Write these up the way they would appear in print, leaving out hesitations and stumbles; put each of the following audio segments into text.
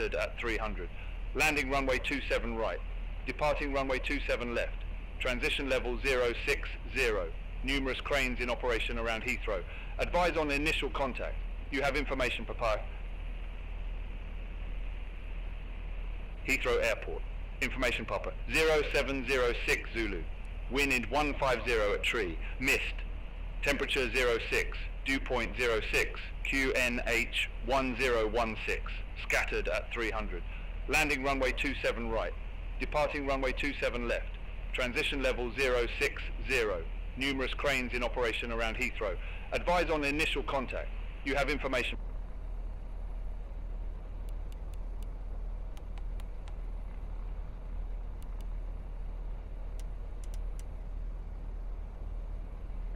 scattered at 300. Landing runway 27 right. Departing runway 27 left. Transition level 060. Numerous cranes in operation around Heathrow. Advise on initial contact. You have information, Papa. Heathrow Airport. Information, Papa. 0706 Zulu. Wind 150 at tree. Mist. Temperature 06. Dew point 06. QNH 1016. Scattered at 300. Landing runway 27 right. Departing runway 27 left. Transition level 060. Numerous cranes in operation around Heathrow. Advise on initial contact. You have information.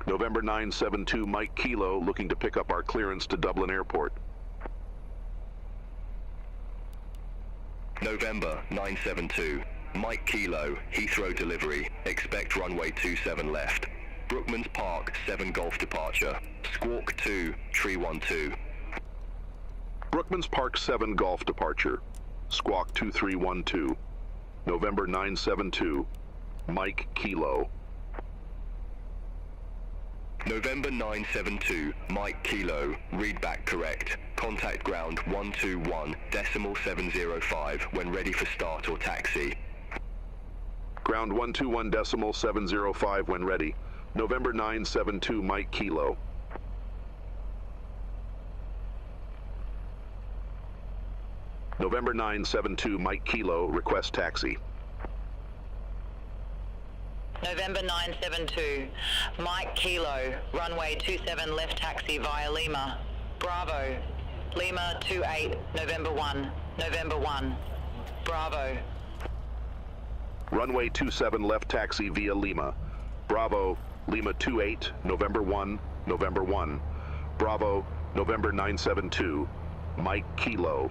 November 972 Mike Kilo looking to pick up our clearance to Dublin Airport. November 972 Mike Kilo, Heathrow delivery. Expect runway 27 left. Brookman's Park 7 Golf departure. Squawk 2, tree 12. Brookman's Park 7 Golf departure. Squawk 2312. November 972 Mike Kilo. November 972 Mike Kilo, read back correct. Contact ground 121.705 when ready for start or taxi. Ground 121.705 when ready. November 972 Mike Kilo. November 972 Mike Kilo, request taxi. November 972 Mike Kilo, runway 27 left taxi via Lima. Bravo. Lima 28, November 1, November 1. Bravo. Runway 27 left taxi via Lima. Bravo, Lima 28, November 1, November 1. Bravo, November 972, Mike Kilo.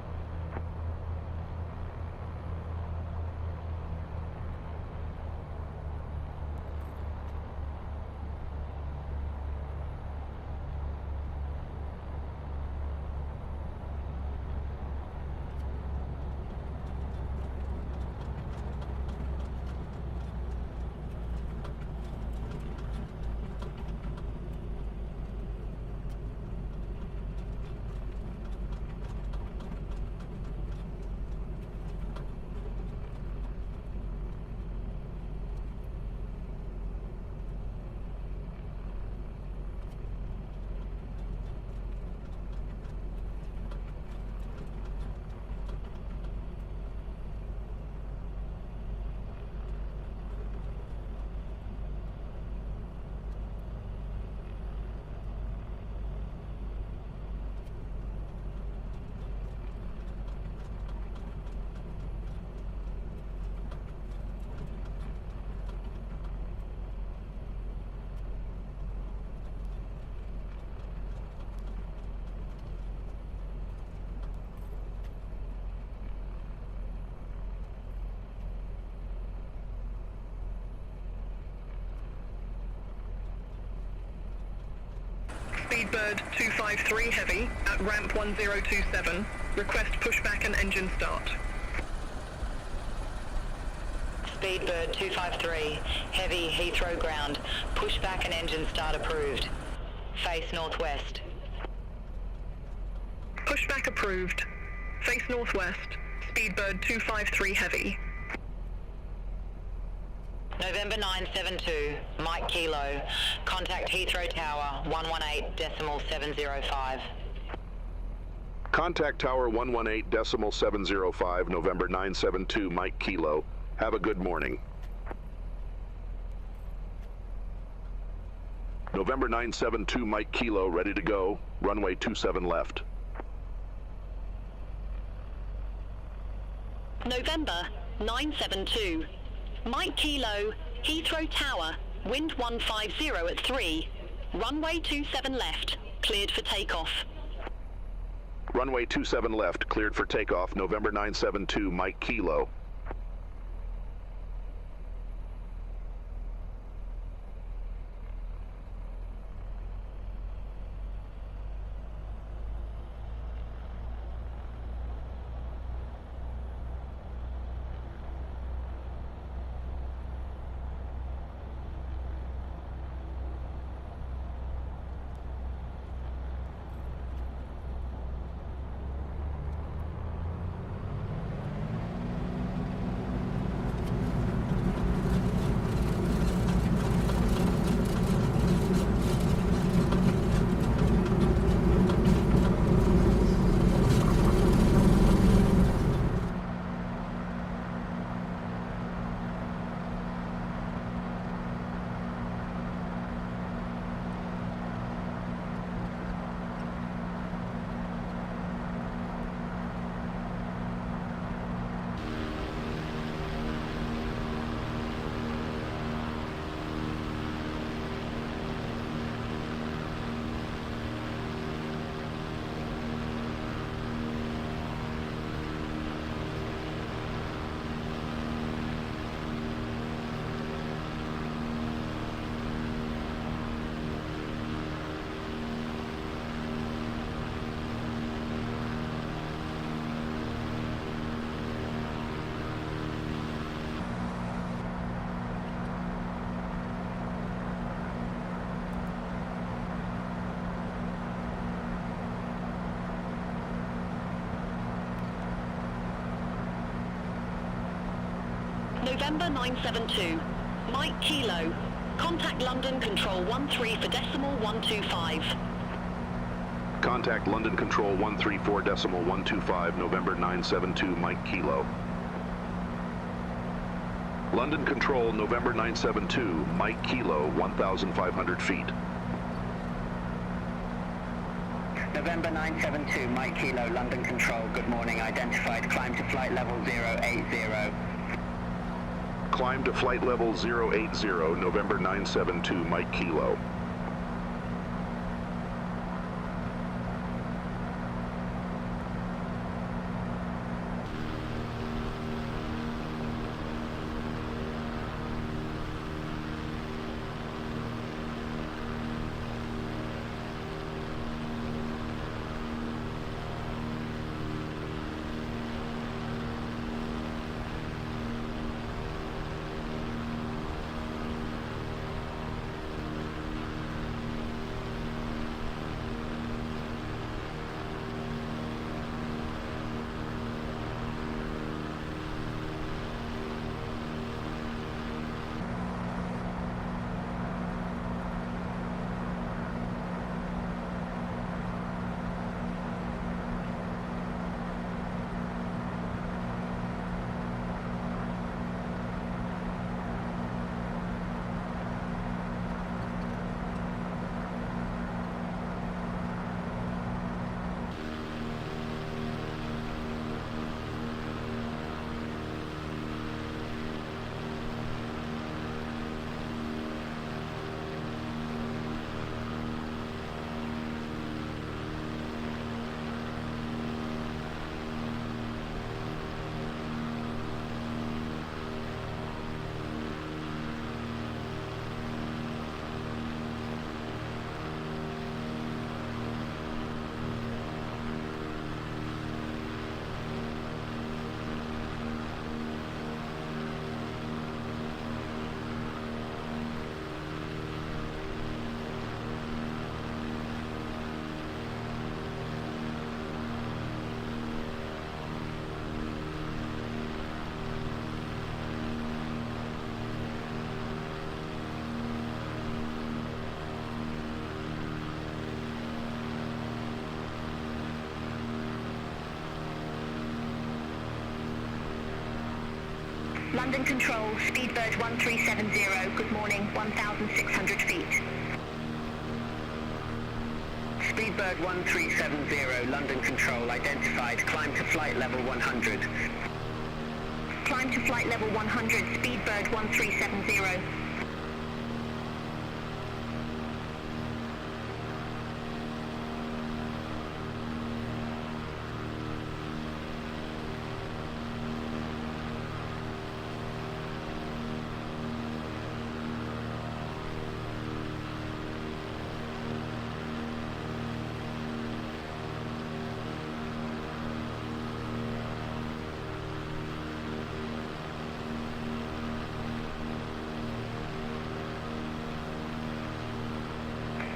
Speedbird 253 Heavy at ramp 1027. Request pushback and engine start. Speedbird 253 Heavy Heathrow ground. Pushback and engine start approved. Face northwest. Pushback approved. Face northwest. Speedbird 253 Heavy. November 972 Mike Kilo. Contact Heathrow Tower 118.705. Contact Tower 118.705, November 972 Mike Kilo. Have a good morning. November 972 Mike Kilo, ready to go. Runway 27 left. November 972 Mike Kilo, Heathrow Tower, wind 150 at 3. Runway 27 left, cleared for takeoff. Runway 27 left, cleared for takeoff. November 972 Mike Kilo. November 972, Mike Kilo, contact London Control 13 for decimal 125. Contact London Control 134.125, November 972, Mike Kilo. London Control, November 972, Mike Kilo, 1,500 feet. November 972, Mike Kilo, London Control, good morning, identified, climb to flight level 080. Climb to flight level 080, November 972, Mike Kilo. London Control, Speedbird 1370, good morning, 1,600 feet. Speedbird 1370, London Control, identified, climb to flight level 100. Climb to flight level 100, Speedbird 1370.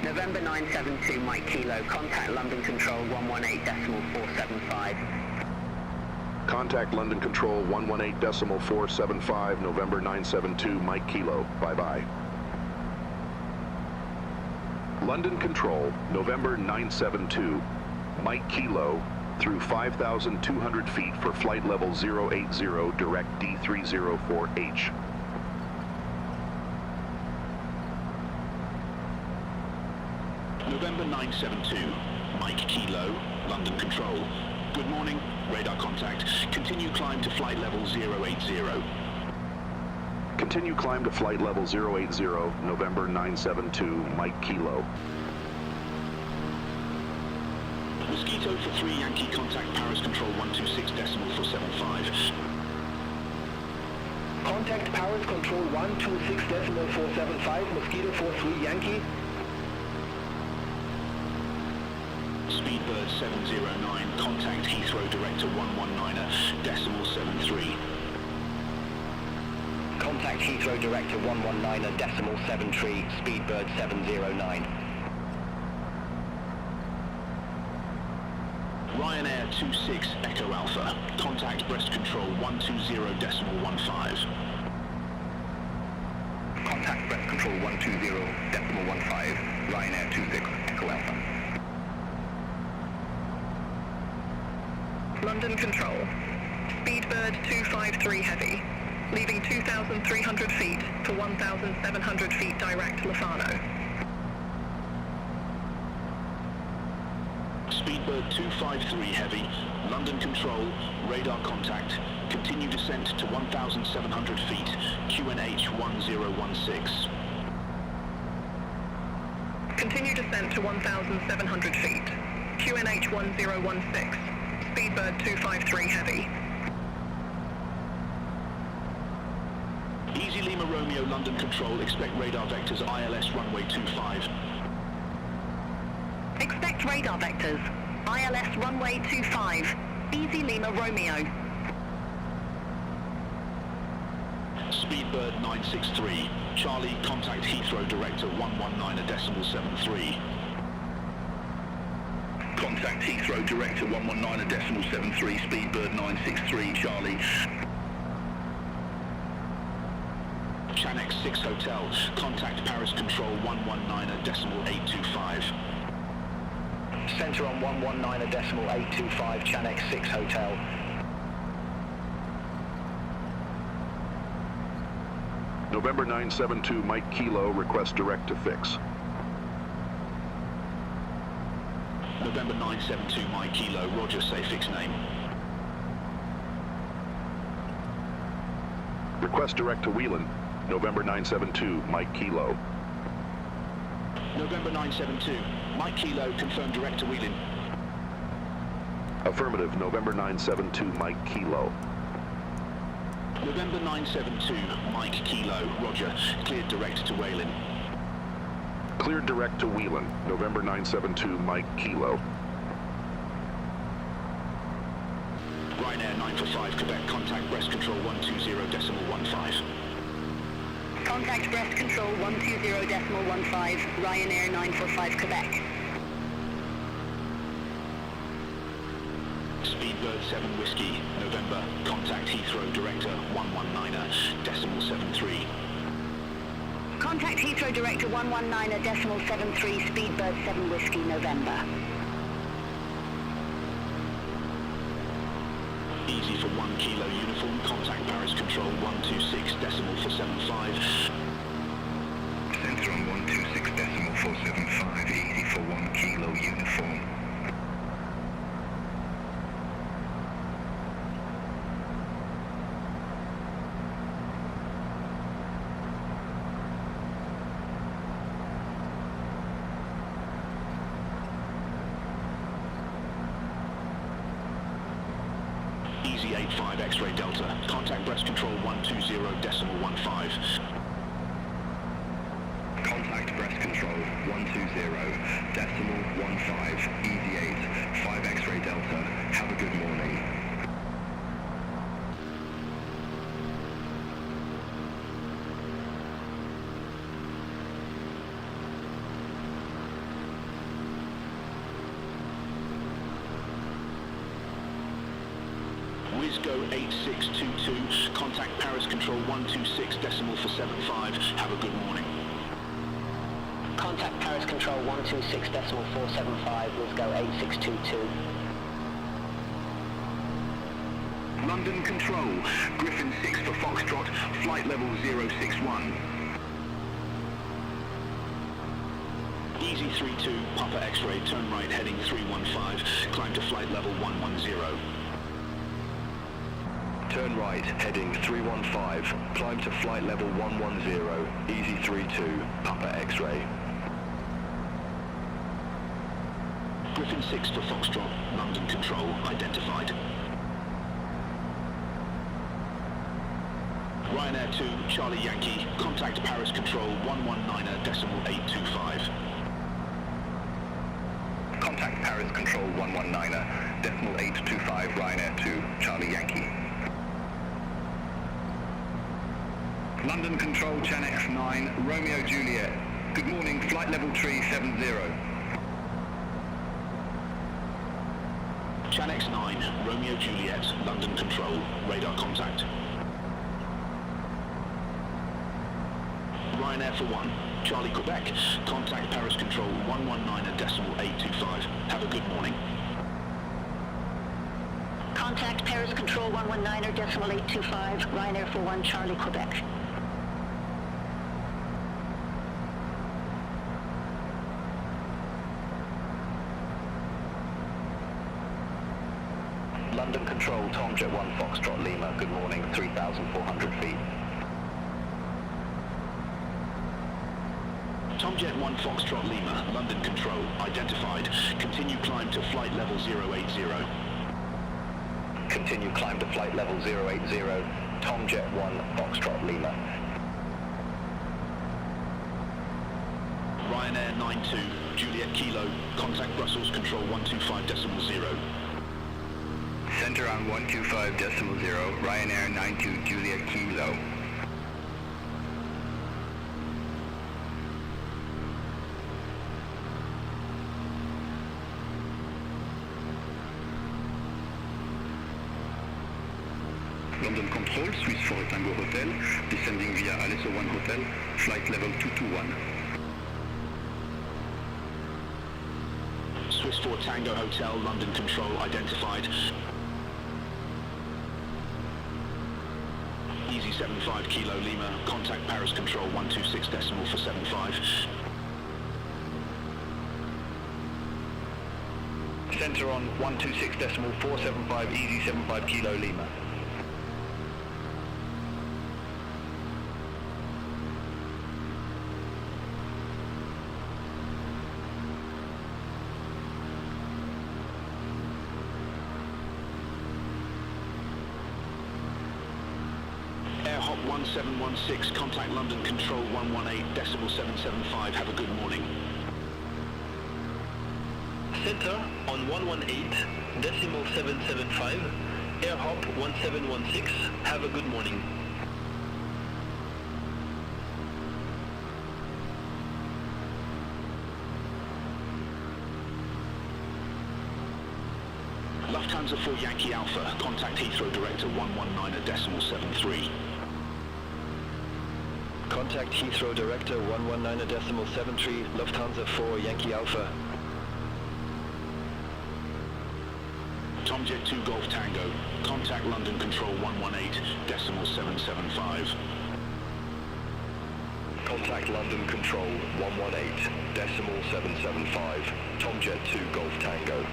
November 972, Mike Kilo, contact London Control 118.475. Contact London Control 118.475, November 972, Mike Kilo. Bye-bye. London Control, November 972, Mike Kilo, through 5,200 feet for flight level 080, direct D304H. November 972, Mike Kilo, London Control. Good morning, radar contact. Continue climb to flight level 080. Continue climb to flight level 080, November 972, Mike Kilo. Mosquito for 3 Yankee, contact Paris Control 126.475. Contact Paris Control 126.475, Mosquito for 3 Yankee. Speedbird 709, contact Heathrow Director 119.73. Contact Heathrow Director 119.73, Speedbird 709. Ryanair 26 Echo Alpha, contact Breast Control 120.15. 120.15, Ryanair 26, Echo Alpha. London Control. Speedbird 253 Heavy. Leaving 2,300 feet for 1,700 feet direct Lafano. Speedbird 253 Heavy, London Control, radar contact. Continue descent to 1,700 feet, QNH 1016. Continue descent to 1,700 feet, QNH 1016. Speedbird 253 Heavy. Easy Lima Romeo, London Control, expect radar vectors ILS runway 25. Expect radar vectors. ILS runway 25. Easy Lima Romeo. Speedbird 963. Charlie, contact Heathrow Director 119.73. Contact Heathrow Director 119.73, Speedbird 963, Charlie. Chanex 6 Hotel, contact Paris Control 119.825. Center on 119.825, Chanex 6 Hotel. November 972, Mike Kilo, request direct to fix. November 972, Mike Kilo, roger, say fix name. Request direct to Whelan. November 972, Mike Kilo. November 972, Mike Kilo, confirm direct to Wheeling. Affirmative, November 972, Mike Kilo. November 972, Mike Kilo, roger, cleared direct to Wheeling. Cleared direct to Whelan. November 972, Mike Kilo. Ryanair 945, Quebec, contact Brest Control 120.15. Contact Brest Control 120.15, Ryanair 945 Quebec. Speedbird 7 Whiskey, November, contact Heathrow Director 119.73. Contact Heathrow Director 119.73, Speedbird 7 Whiskey, November. Easy for 1 kilo uniform, contact Paris Control 126.475. Center on 126.475, easy for 1 kilo uniform. Easy 85 X-ray Delta, contact Brest Control 120.15. Contact Brest Control 120.15, easy 8, 5 X-ray Delta, have a good morning. Wizgo 8622, contact Paris Control 126.475, have a good morning. Contact Paris Control 126.475, Wizgo 8622. London Control, Griffin 6 for Foxtrot, flight level 061. Easy 32, Papa X-ray, turn right heading 315, climb to flight level 110. Turn right, heading 315, climb to flight level 110, easy 32, Papa X-ray. Griffin 6 for Foxtrot, London Control, identified. Ryanair 2, Charlie Yankee, contact Paris Control 119.825. Contact Paris Control 119.825, Ryanair 2, Charlie Yankee. London Control, Chanex 9, Romeo Juliet. Good morning, flight level 370. Chanex 9, Romeo Juliet, London Control, radar contact. Ryanair for 1. Charlie Quebec, contact Paris Control 119.825. Have a good morning. Contact Paris Control 119.825, Ryanair 41 Charlie Quebec. London Control, Tomjet 1 Foxtrot Lima, good morning, 3,400 feet. Tomjet 1 Foxtrot Lima, London Control, identified. Continue climb to flight level 080. Continue climb to flight level 080, Tomjet 1 Foxtrot Lima. Ryanair 92, Juliet Kilo, contact Brussels Control 125.0. Center on 125.0, Ryanair 92, Juliet Kilo. London Control, Swiss for Tango Hotel, descending via Alesso 1 Hotel, flight level 221. Swiss for Tango Hotel, London Control, identified. Easy 75 Kilo Lima, contact Paris Control 126.475. Center on 126.475, Easy 75 Kilo Lima. Hop 1716, contact London Control 118.775, have a good morning. Center on 118.775, air hop 1716, have a good morning. Lufthansa for Yankee Alpha, contact Heathrow Director 119.73. Contact Heathrow Director 119.73, Lufthansa 4 Yankee Alpha. Tomjet 2 Golf Tango, contact London Control 118.775. Contact London Control 118.775, Tomjet 2 Golf Tango.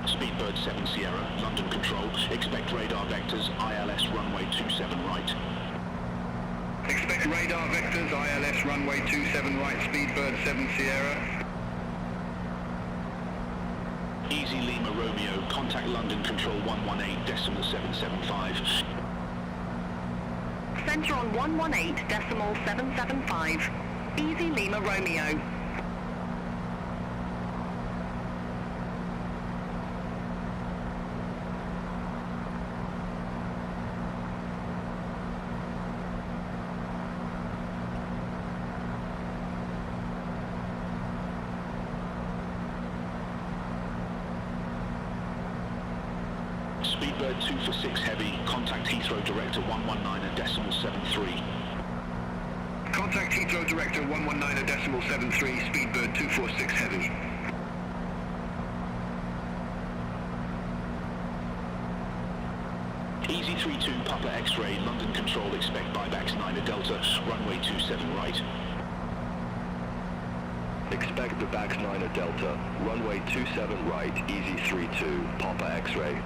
Speedbird 7 Sierra, London Control, expect radar vectors, ILS runway 27 right. Expect radar vectors, ILS runway 27 right, Speedbird 7 Sierra. Easy Lima Romeo, contact London Control 118.775. Center on 118.775, Easy Lima Romeo. Speedbird 246 Heavy, contact Heathrow Director 119.73. Contact Heathrow Director 119.73, Speedbird 246 Heavy. Easy 32 Papa X-Ray, London Control, expect buybacks 9 Delta, runway 27 right. Expect the backs 9 Delta, runway 27 right, Easy 32, Papa X-Ray.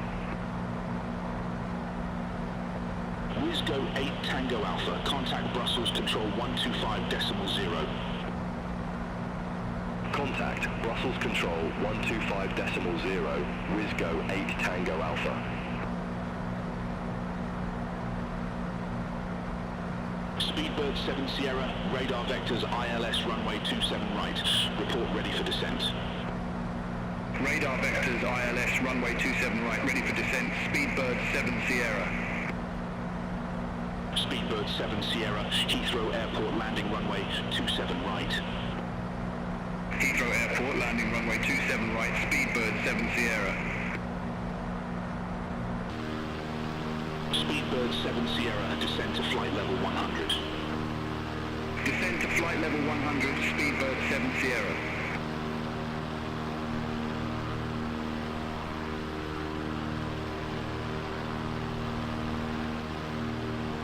Wizgo 8 Tango Alpha, contact Brussels Control 125.0. Contact Brussels Control 125.0, Wizgo 8 Tango Alpha. Speedbird 7 Sierra, radar vectors ILS runway 27 right. Report ready for descent. Radar vectors ILS runway 27 right, ready for descent. Speedbird 7 Sierra. Speedbird 7 Sierra, Heathrow Airport landing runway 27 right. Heathrow Airport landing runway 27 right, Speedbird 7 Sierra. Speedbird 7 Sierra, descend to flight level 100. Descend to flight level 100, Speedbird 7 Sierra.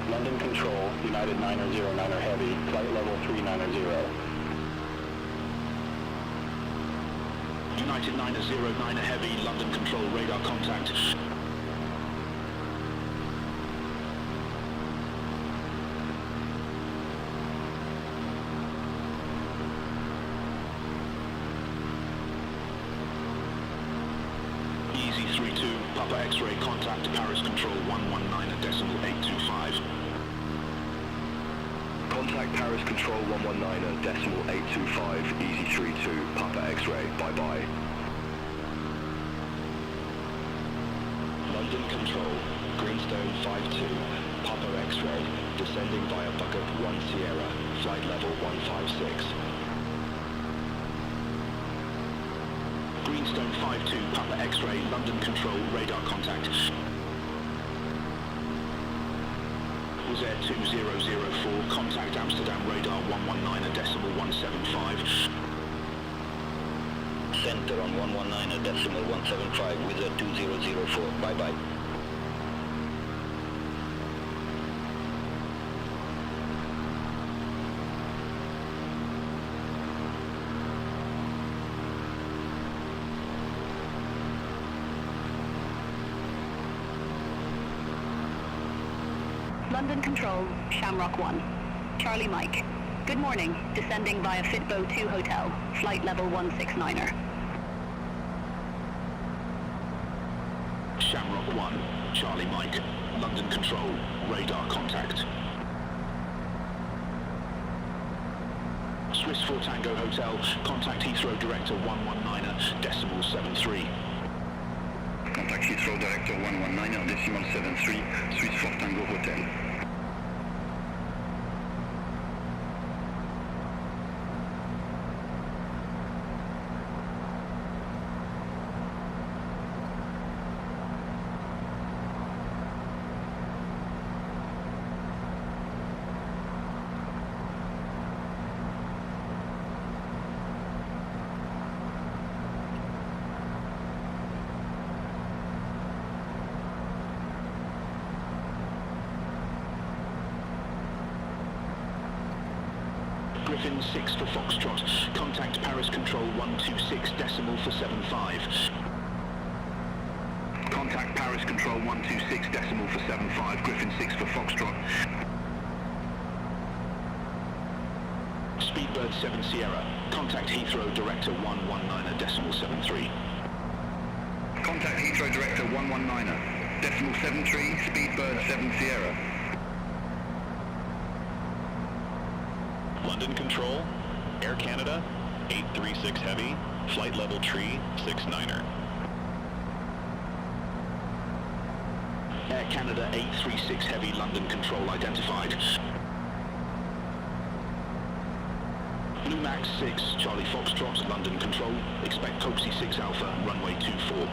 London Control, United 909er Heavy, flight level 390. United 909er Heavy, London Control, radar contact. Easy 32, Papa X-ray contact, Paris Control 119.825. Contact Paris Control 119.825, Easy 32, Papa X-ray, bye-bye. London Control, Greenstone 52, Papa X-ray, descending via bucket 1 Sierra, flight level 156. Greenstone 52, Papa X-ray, London Control, radar contact. Was Air 2004, contact Amsterdam radar 119.175. Center on 119.175 with a 2004. Bye-bye. London Control, Shamrock 1. Charlie Mike. Good morning. Descending via Fitbo 2 Hotel. Flight level 169er. Shamrock 1, Charlie Mike. London Control, radar contact. Swiss 4 Tango Hotel, contact Heathrow Director 119.73. Contact Heathrow Director 119.73, Swiss 4 Tango Hotel. Griffin 6 for Foxtrot, contact Paris Control 126 decimal for 75. Contact Paris Control 126 decimal for 75, Griffin 6 for Foxtrot. Speedbird 7 Sierra, contact Heathrow Director 119.73. Contact Heathrow Director 119.73, Speedbird 7 Sierra. London Control, Air Canada, 836 Heavy, flight level tree, 69er. Air Canada 836 Heavy, London Control identified. Blue Max 6, Charlie Foxtrot, London Control, expect Coxie 6 Alpha, runway 24.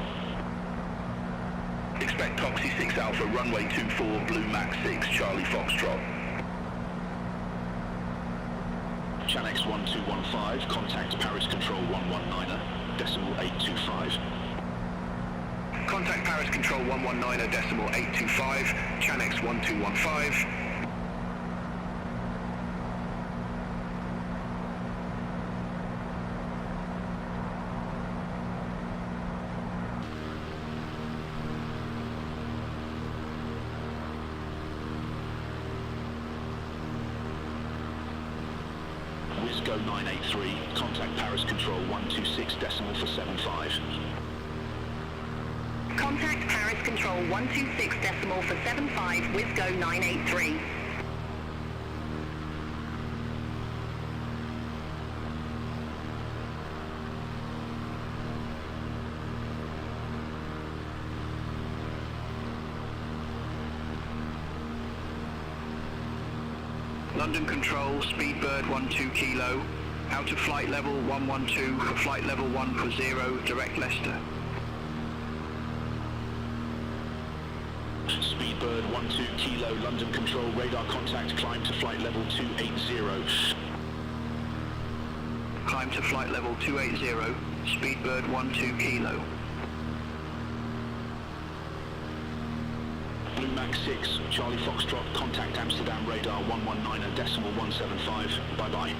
Expect Coxie 6 Alpha, runway 24, Blue Max 6, Charlie Foxtrot. Chanex 1215, contact Paris Control 119er, decimal 825. Contact Paris Control 119er, decimal 825, Chanex 1215. Go 983, contact Paris Control 126 decimal for 75. Contact Paris Control 126 decimal for 75, Wizgo 983. London Control, Speedbird 12 Kilo. Out of flight level 112 for flight level 140, direct Leicester. Speedbird 12 Kilo, London Control, radar contact, climb to flight level 280. Climb to flight level 280, Speedbird 12 Kilo. Blue Max 6, Charlie Foxtrot, contact Amsterdam radar 119.175, bye-bye.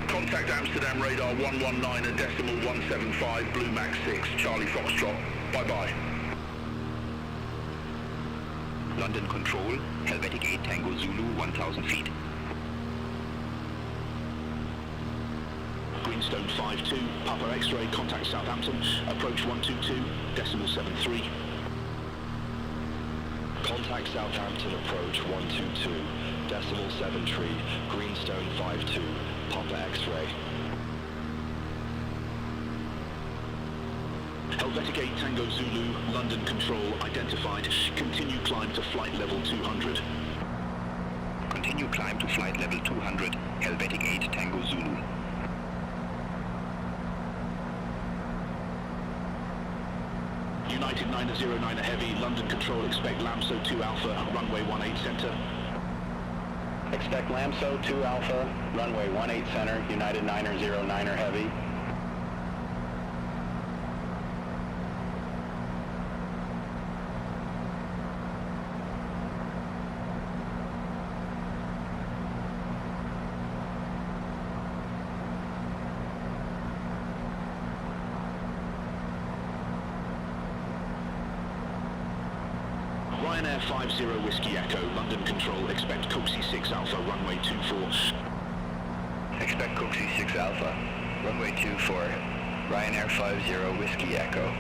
Contact Amsterdam radar 119.175, Blue Max 6, Charlie Foxtrot, bye-bye. London Control, Helvetic 8 Tango Zulu, 1000 feet. Greenstone 52, Papa X-ray, contact Southampton, approach 122.73. Contact Southampton, approach 122.73, Greenstone 52, Papa X-ray. Helvetic 8 Tango Zulu, London Control, identified. Continue climb to flight level 200. Continue climb to flight level 200, Helvetic 8 Tango Zulu. United 909 Heavy, London Control, expect Lamso 2 Alpha, runway 18 center. Expect Lamso 2 Alpha, runway 18 center, United 909 Heavy. Ryanair 50 Whiskey Echo, London Control, expect Coxie 6 Alpha, runway 24. Expect Coxie 6 Alpha, runway 24, Ryanair 50 Whiskey Echo.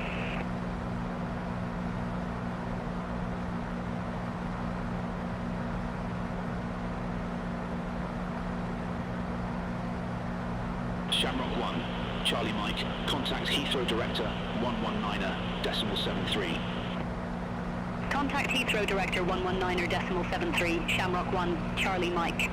Shamrock 1, Charlie Mike, contact Heathrow Director 119.73. Contact Heathrow Director 119.73, Shamrock 1, Charlie Mike.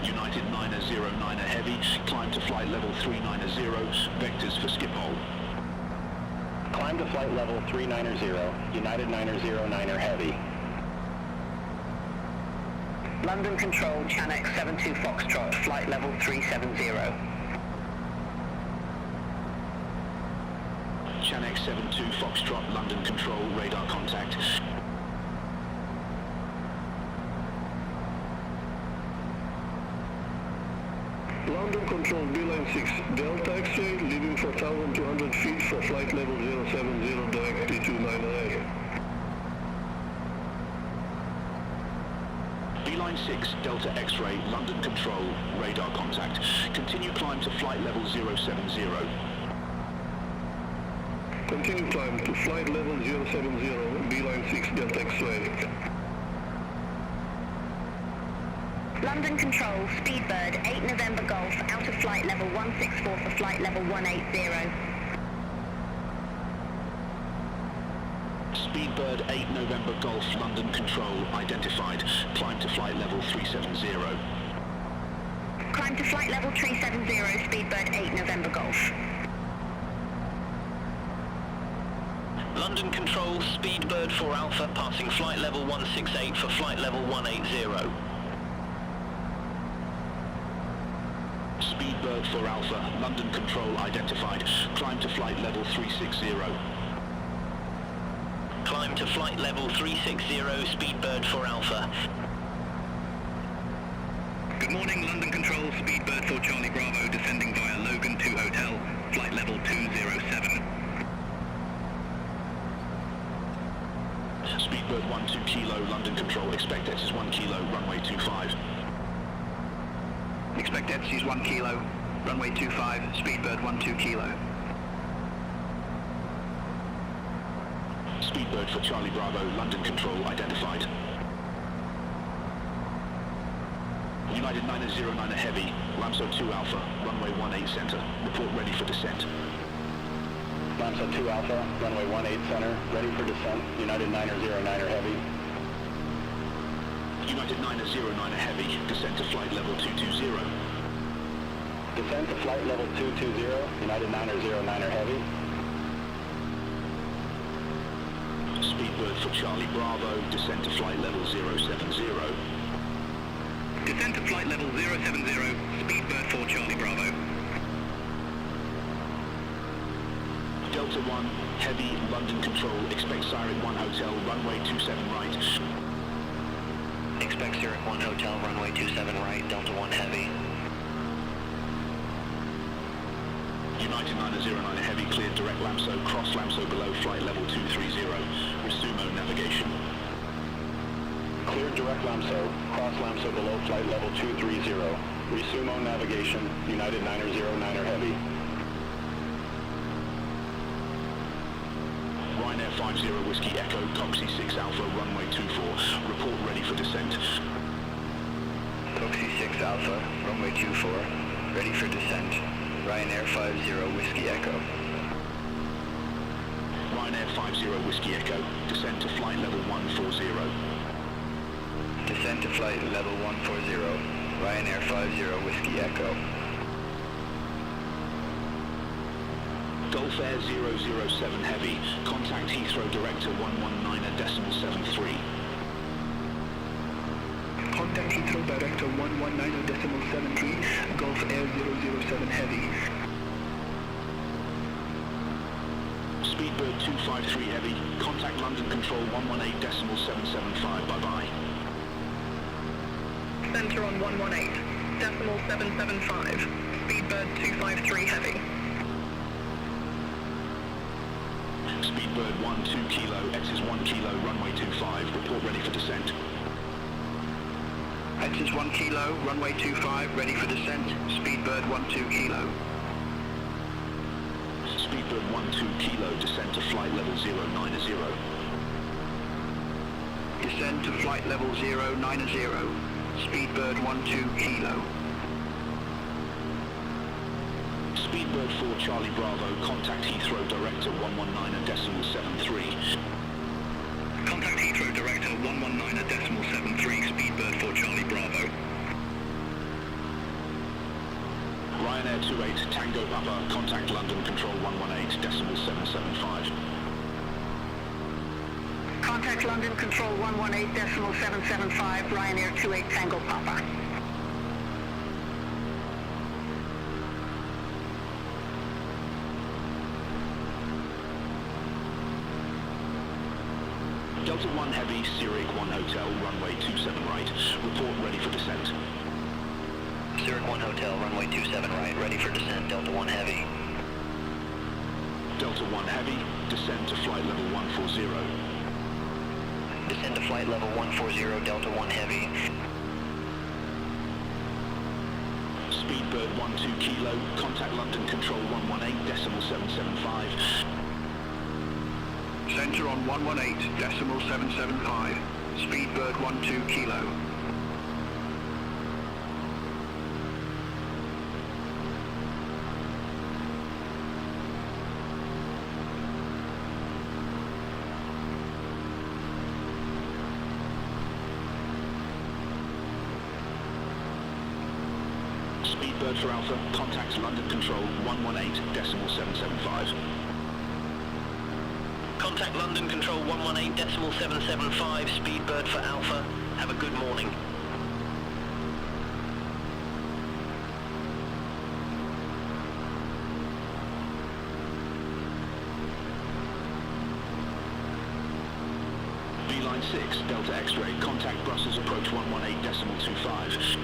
United 909 Heavy, climb to flight level 390, vectors for Schiphol. Climb to flight level 390, United 909 Heavy. London Control, Chanex 72 Foxtrot, flight level 370. Chanex 72 Foxtrot, London Control, radar contact. London Control, Beeline 6, Delta X-ray, leaving 4,200 feet for flight level 070, direct T298. Beeline 6, Delta X-ray, London Control, radar contact. Continue climb to flight level 070. Continue climb to flight level 070, Beeline 6, Delta X-ray. London Control, Speedbird 8 November Golf, out of flight level 164 for flight level 180. Speedbird 8 November Golf, London Control, identified. Climb to flight level 370. Climb to flight level 370, Speedbird 8 November Golf. London Control, Speedbird 4 Alpha, passing flight level 168 for flight level 180. Speedbird 4 Alpha, London Control identified. Climb to flight level 360. Climb to flight level 360, Speedbird 4 Alpha. Good morning, London Control, Speedbird 4 Charlie Bravo, descending via Logan 2 Hotel, flight level 207. Speedbird Speedbird 12 Kilo, London Control, expect X's 1 Kilo, runway 25. Expect Epsi's 1 Kilo, runway 25, Speedbird 12 Kilo. Speedbird for Charlie Bravo, London Control identified. United 909 Heavy, Lamso 2 Alpha, runway 18 center, report ready for descent. Lamso 2 Alpha, runway 18 center, ready for descent, United 909 Heavy. United 909 Heavy, descent to flight level 220. Descent to flight level 220, United 909 Heavy. Speedbird for Charlie Bravo, descent to flight level 070. Descent to flight level 070, Speedbird for Charlie Bravo. Delta 1, Heavy, London Control, expect Zurich 1 Hotel, runway 27 right. Expect Zurich 1 Hotel, runway 27 right, Delta 1 Heavy. United 909 Heavy, cleared direct Lamso, cross Lamso below flight level 230, Resumo navigation. Cleared direct Lamso, cross Lamso below flight level 230, Resumo navigation, United 909 Heavy. Ryanair 50 Whiskey Echo, Coxie 6 Alpha, runway 24, report ready for descent. Coxie 6 Alpha, runway 24, ready for descent. Ryanair 50 Whiskey Echo. Ryanair 50 Whiskey Echo, descent to flight level 140. Descent to flight level 140, Ryanair 50 Whiskey Echo. Gulf Air 007 Heavy, contact Heathrow Director 119.73. Contact Heathrow Director 119.73, Gulf Air 007 Heavy. Speedbird 253 Heavy, contact London Control 118.775, bye-bye. Center on 118.775, Speedbird 253 Heavy. Speedbird 12 Kilo, X's 1 Kilo, runway 25, report ready for descent. X's 1 Kilo, runway 25, ready for descent, Speedbird 12 Kilo. Speedbird 12 Kilo, descent to flight level 090. Descend to flight level 090, Speedbird 12 Kilo. Speedbird 4 Charlie Bravo, contact Heathrow Director 119.73. Contact Heathrow Director 119.73, Speedbird 4 Charlie Bravo. Ryanair 28 Tango Papa, contact London Control 118.775. Contact London Control 118.775, Ryanair 28 Tango Papa. Delta 1 Heavy, Zurich 1 Hotel, runway 27 right, report ready for descent. Zurich 1 Hotel, runway 27 right, ready for descent, Delta 1 Heavy. Delta 1 Heavy, descend to flight level 140. Descend to flight level 140, Delta 1 Heavy. Speedbird 12 Kilo, contact London Control 118.775. Center on 118.775, Speedbird 12 Kilo. Speedbird for Alpha, contact London Control 118.775. Contact London Control 118.775, Speedbird for Alpha. Have a good morning. Beeline 6, Delta X-Ray, contact Brussels approach 118.25.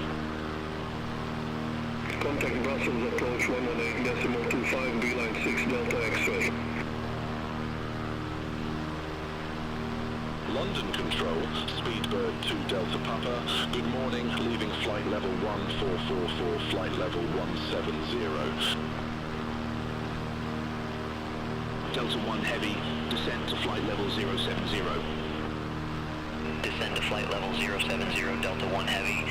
Contact Brussels approach 118.25, Beeline 6, Delta X-Ray. London Control, Speedbird 2 Delta Papa. Good morning, leaving flight level 1444, flight level 170. Delta 1 Heavy, descend to flight level 070. Descend to flight level 070, Delta 1 Heavy.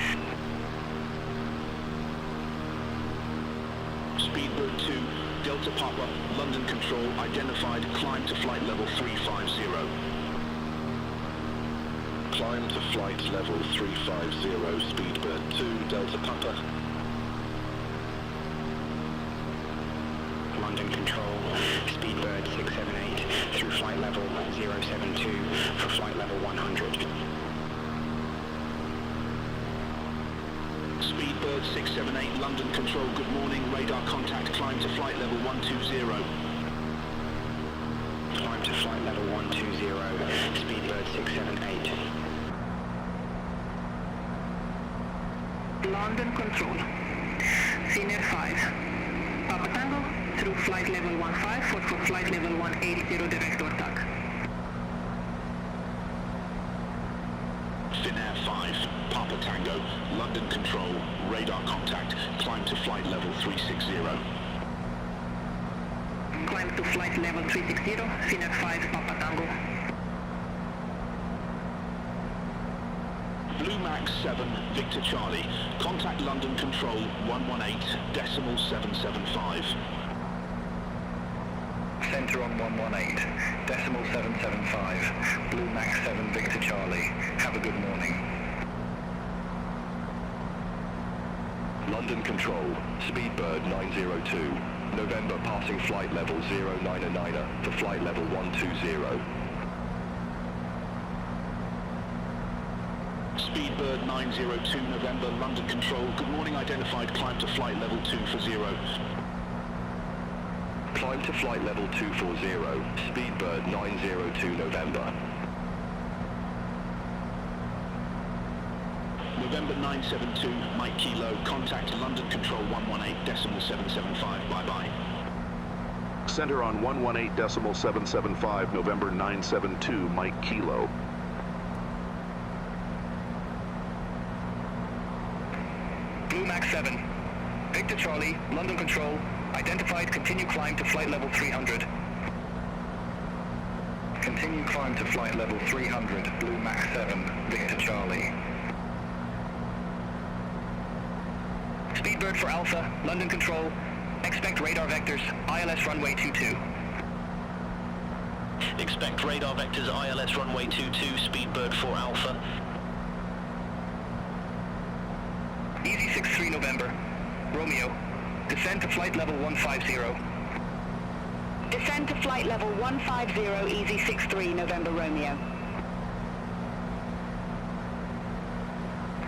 Speedbird 2, Delta Papa, London Control, identified, climb to flight level 350. Climb to flight level 350, Speedbird 2, Delta Papa. London Control, Speedbird 678, through flight level 072 for flight level 100. Speedbird 678, London Control, good morning, radar contact, climb to flight level 120. Climb to flight level 120, Speedbird 678. London Control, Finnair 5, Papa Tango, through flight level 15 for flight level 180 direct attack. Finnair 5, Papa Tango, London Control, radar contact, climb to flight level 360. Climb to flight level 360, Finnair 5, Papa Tango. Blue Max 7, Victor Charlie, contact London Control 118.775. Center on 118.775, Blue Max 7 Victor Charlie. Have a good morning. London Control, Speedbird 902, November passing flight level 099 for flight level 120. Speedbird 902, November, London Control, good morning, identified, climb to flight level 240. Climb to flight level 240, Speedbird 902, November. November 972, Mike Kilo, contact London Control 118.775, bye-bye. Center on 118.775, November 972, Mike Kilo. Blue Max 7, Victor Charlie, London Control, identified, continue climb to flight level 300. Continue climb to flight level 300, Blue Max 7, Victor Charlie. Speedbird for Alpha, London Control, expect radar vectors, ILS runway 22. Expect radar vectors, ILS runway 22, Speedbird for Alpha. Easy 63 November, Romeo, descend to flight level 150. Descend to flight level 150, Easy 63 November, Romeo.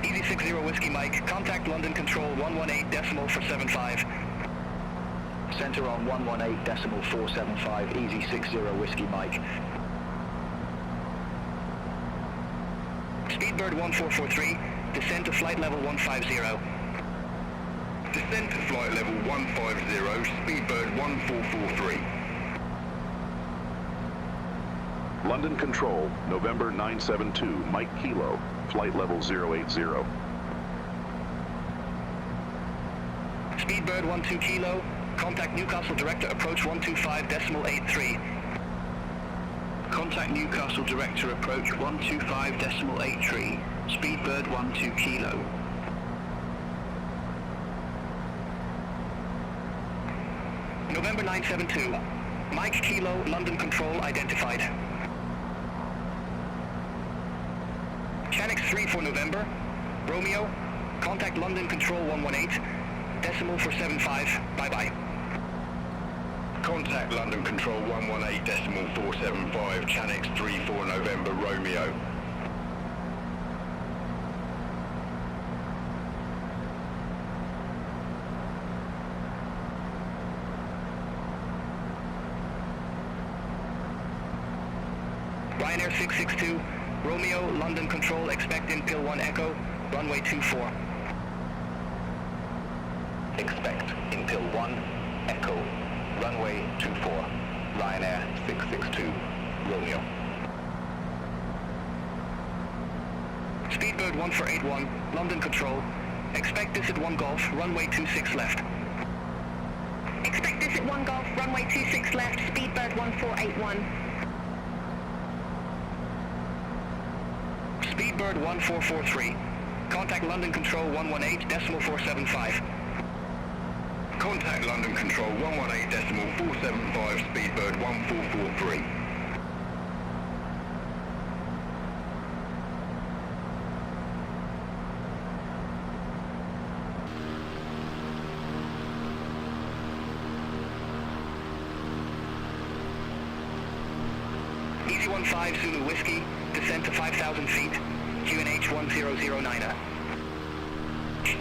Easy 60 Whiskey Mike, contact London Control 118.475. Center on 118.475, Easy 60 Whiskey Mike. Speedbird 1443, descend to flight level 150. Descend to flight level 150, Speedbird 1443. London Control, November 972, Mike Kilo, flight level 080. Speedbird 12 Kilo, contact Newcastle Director approach 125.83. Contact Newcastle Director approach 125.83. Speedbird 12 Kilo. November 972, Mike Kilo, London Control identified. Chanix 3 for November, Romeo, contact London Control 118, decimal for 75, bye-bye. Contact London Control 118.475, Chanix 3 for November, Romeo. Ryanair 662, Romeo, London Control, expect in Pill 1 Echo, runway 24. Expect in Pill 1, Echo, runway 24, Ryanair 662, Romeo. Speedbird 1481, London Control. Expect this at 1 Golf, runway 26 left. Expect this at 1 Golf, runway 26 left, Speedbird 1481. Speedbird 1443. Contact London Control 118.475. Contact London Control 118.475, Speedbird 1443. Easy 15 Zulu Whiskey, descend to 5,000 feet, QNH 1009er.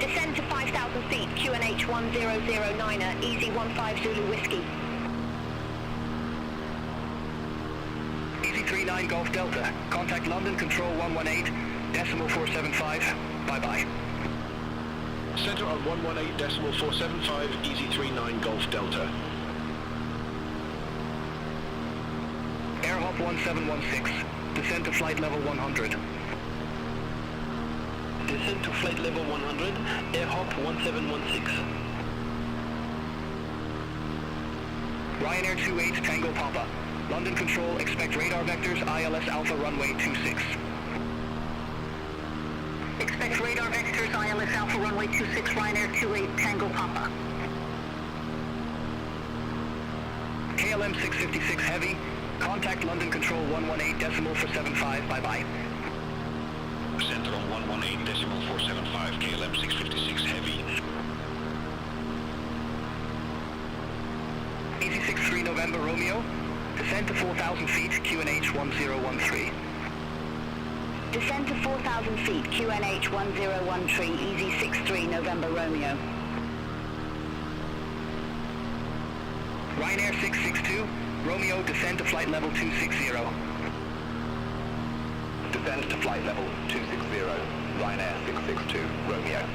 Descend to 5,000 feet, QNH 1009er, Easy 15 Zulu Whiskey. Easy 39 Golf Delta, contact London Control 118.475, bye-bye. Center on 118.475, Easy 39 Golf Delta. Airhop 1716, descend to flight level 100. Descend to flight level 100, Airhop 1716. Ryanair 28 Tango Papa. London Control, expect radar vectors, ILS Alpha runway 26. Expect radar vectors, ILS Alpha runway 26, Ryanair 28 Tango Papa. KLM 656 Heavy, contact London Control 118.475, bye-bye. Center on 118.475, KLM 656 Heavy. Easy 63 November Romeo, descend to 4,000 feet, QNH 1013. Descend to 4,000 feet, QNH 1013, Easy 63 November Romeo. Ryanair 662, Romeo, descend to flight level 260. Descend to flight level 260, Ryanair 662, Romeo.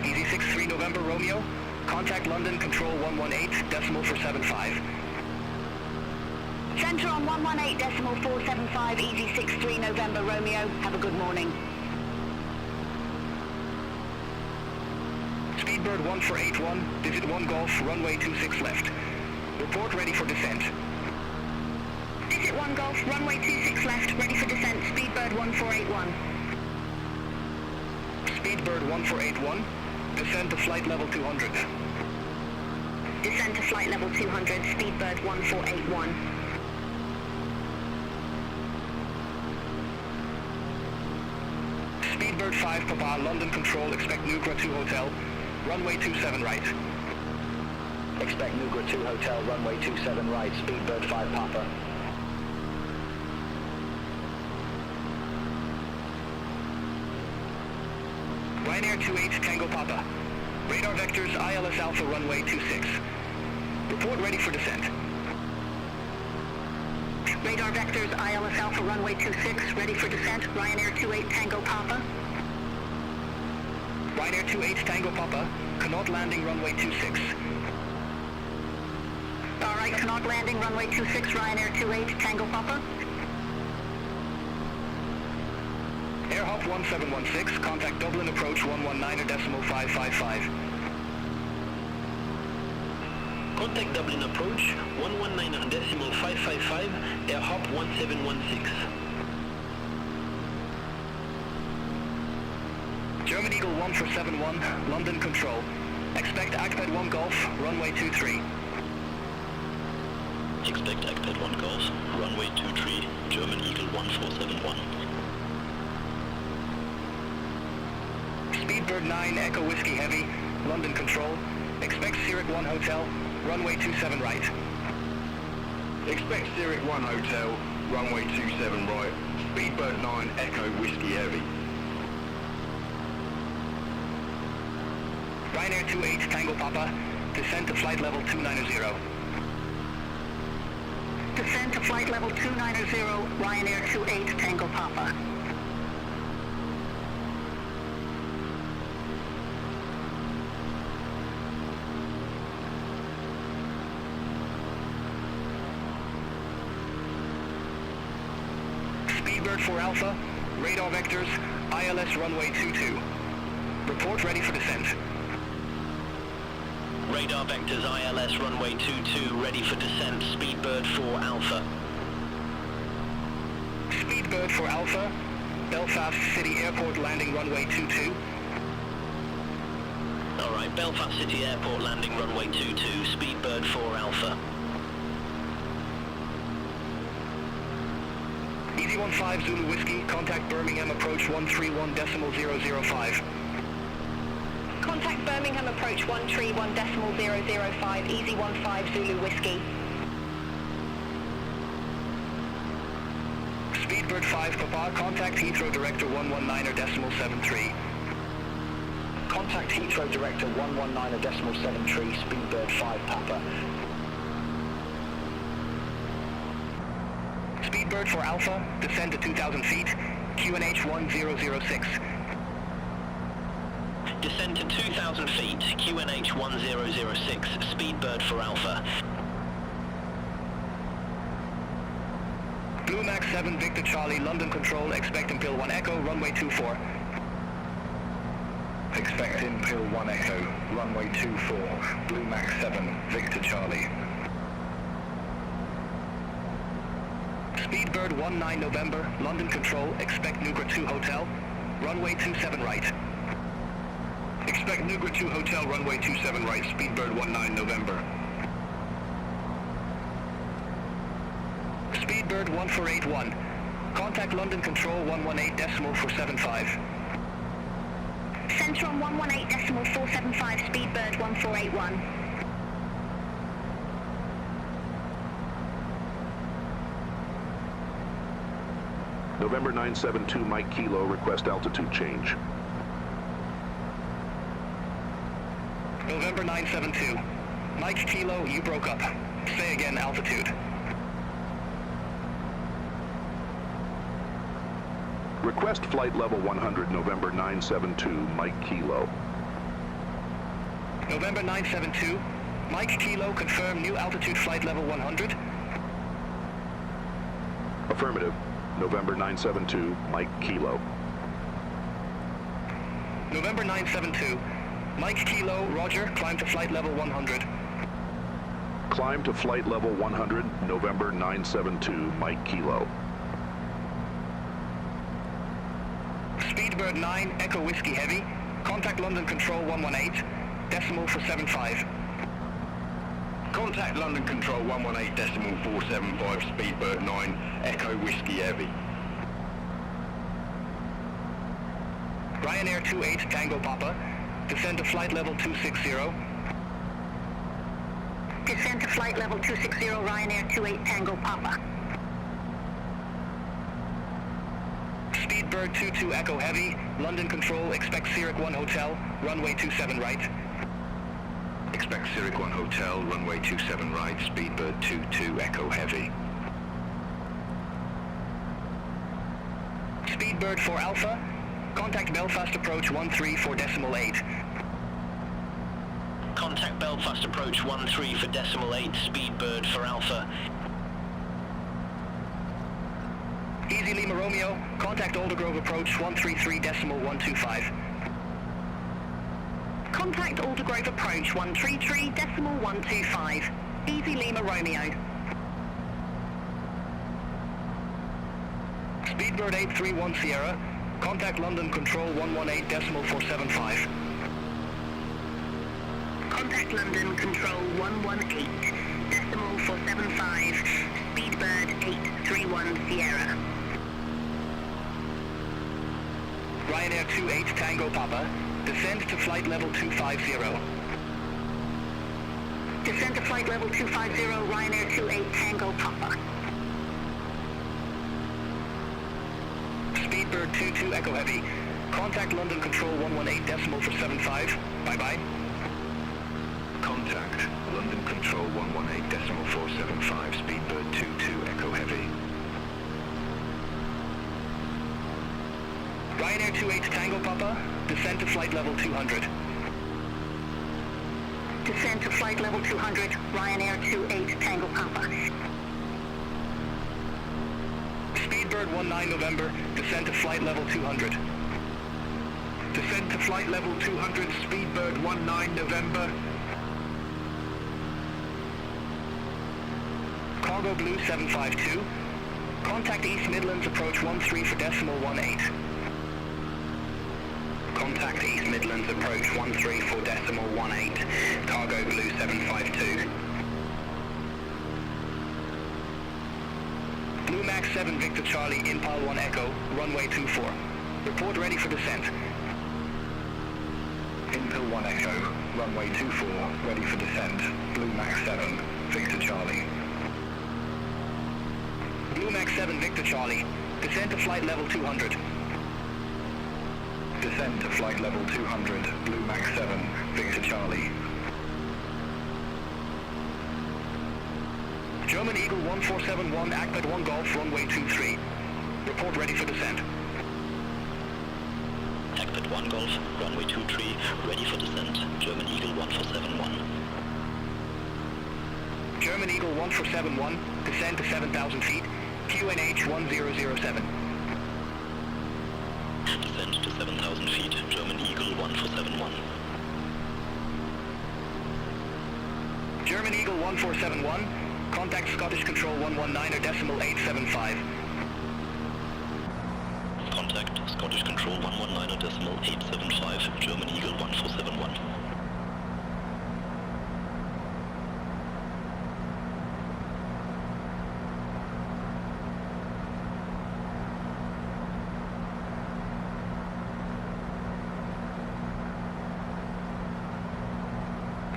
Easy 63 November Romeo, contact London Control 118.475. Center on 118.475, Easy 63 November Romeo. Have a good morning. Speedbird 1481, visit 1 Golf, runway 26 left. Report ready for descent. Visit 1 Golf, runway 26 left, ready for descent, Speedbird 1481. Speedbird 1481, descend to flight level 200. Descend to flight level 200, Speedbird 1481. Speedbird 5 Papa, London Control, expect Nugra 2 Hotel, runway 27 right. Expect Nugra 2 Hotel, runway 27 right, Speedbird 5 Papa. Ryanair 28 Tango Papa. Radar vectors, ILS Alpha, runway 26. Report ready for descent. Radar vectors, ILS Alpha, runway 26, ready for descent, Ryanair 28 Tango Papa. Ryanair 28 Tango Papa, Connaught landing runway 26. Alright, Connaught landing runway 26, Ryanair 28 Tango Papa. Airhop 1716, contact Dublin approach 119.555. Contact Dublin approach 119.555, Airhop 1716. German Eagle 1471, London Control. Expect ACPED 1 Golf, runway 23. Expect ACPED 1 Golf, runway 23, German Eagle 1471. Speedbird 9 Echo Whiskey Heavy, London Control. Expect Zurich 1 Hotel, runway 27 right. Expect Zurich 1 Hotel, runway 27 right, Speedbird 9 Echo Whiskey Heavy. Ryanair 28 Tango Papa, descend to flight level 290. Descend to flight level 290, Ryanair 28 Tango Papa. Speedbird 4 Alpha, radar vectors, ILS runway 22. Report ready for descent. Radar vectors ILS runway 22 ready for descent, Speedbird 4 Alpha. Speedbird 4 Alpha, Belfast City Airport landing runway 22. Alright, Belfast City Airport landing runway 22, Speedbird 4 Alpha. Easy 15 Zulu Whiskey, contact Birmingham approach 131.005. Contact Birmingham approach 131.005, Easy 15 Zulu Whiskey. Speedbird 5 Papa, contact Heathrow Director 119.73. Contact Heathrow Director 119.73, Speedbird 5 Papa. Speedbird 4 Alpha, descend to 2,000 feet, QNH 1006. Descend to 2,000 feet, QNH 1006, Speedbird 4 Alpha. Blue Max 7 Victor Charlie, London Control, expect Imperial 1 Echo, runway 24. Expect Imperial 1 Echo, runway 24, Blue Max 7 Victor Charlie. Speedbird 19 November, London Control, expect Nugra 2 Hotel, runway 27 right. Expect Nugra 2 Hotel, runway 27 right, Speedbird 19 November. Speedbird 1481, contact London Control 118.475. Centre on 118.475, Speedbird 1481. November 972, Mike Kilo, request altitude change. November 972, Mike Kilo, you broke up. Say again, altitude. Request flight level 100, November 972, Mike Kilo. November 972, Mike Kilo, confirm new altitude flight level 100. Affirmative. November 972, Mike Kilo. November 972, Mike Kilo, roger, climb to flight level 100. Climb to flight level 100, November 972, Mike Kilo. Speedbird 9, Echo Whiskey Heavy, contact London Control 118, decimal for 75. Contact London Control 118.475, Speedbird 9, Echo Whiskey Heavy. Ryanair 28 Tango Papa, descend to flight level 260. Descend to flight level 260, Ryanair 28 Tango Papa. Speedbird 22 Echo Heavy, London Control, expect Zurich 1 Hotel, runway 27 right. Expect Zurich 1 Hotel, runway 27 right, Speedbird 22 Echo Heavy. Speedbird 4 Alpha, contact Belfast approach 134.8. Contact Belfast approach 13 for decimal 8, Speedbird 4 Alpha. Easy Lima Romeo, contact Aldergrove approach 133.125. Contact Aldergrove approach 133.125, Easy Lima Romeo. Speedbird 831 Sierra, contact London Control 118.475. Contact London Control 118.475, Speedbird 831 Sierra. Ryanair 28 Tango Papa, descend to flight level 250. Descend to flight level 250, Ryanair 28 Tango Papa. Speedbird 22 Echo Heavy, contact London Control 118.475. Bye-bye. Contact London Control 118.475, Speedbird 22 Echo Heavy. Ryanair 28 Tango Papa, descend to flight level 200. Descend to flight level 200, Ryanair 28 Tango Papa. Speedbird Speedbird 19 November, descend to flight level 200. Descend to flight level 200, Speedbird 19 November. Cargo Blue 752. Contact East Midlands approach 13 for decimal 18. Contact East Midlands approach 13 for decimal 18. Cargo Blue 752. Blue Max 7 Victor Charlie, Impal 1 Echo, runway 24. Report ready for descent. Impal 1 Echo, runway 24, ready for descent. Blue Max 7, Victor Charlie. Blue Max 7 Victor Charlie, descend to flight level 200. Descend to flight level 200, Blue Max 7, Victor Charlie. German Eagle 1471, Akbed 1 Golf, runway 23. Report ready for descent. Akbed 1 Golf, runway 23, ready for descent. German Eagle 1471. German Eagle 1471, descend to 7,000 feet, QNH 1007. Descend to 7,000 feet, German Eagle 1471. German Eagle 1471, contact Scottish Control 119 or decimal 875. Contact Scottish Control 119 or decimal 875, German Eagle 1471.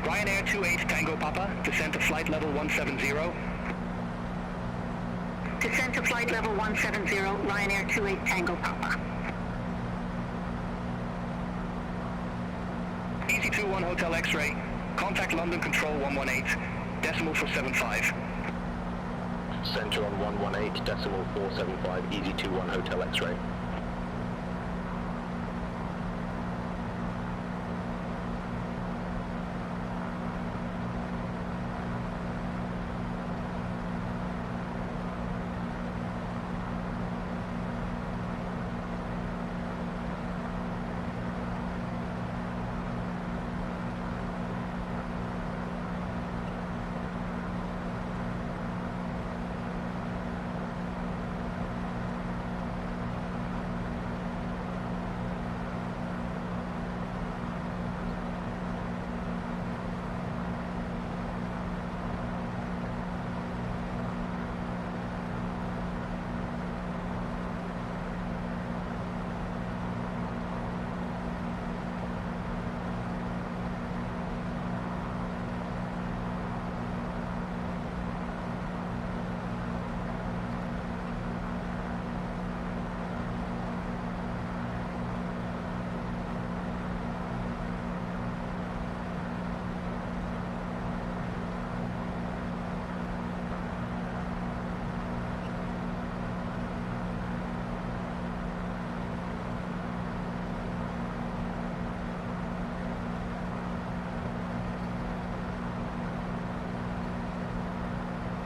Ryanair 28 Tango Papa, descend to flight level 170. Descend to flight level 170, Ryanair 28 Tango Papa. Easy 21 Hotel X-Ray, contact London Control 118, decimal 475. Center on 118, decimal 475, Easy 21 Hotel X-Ray.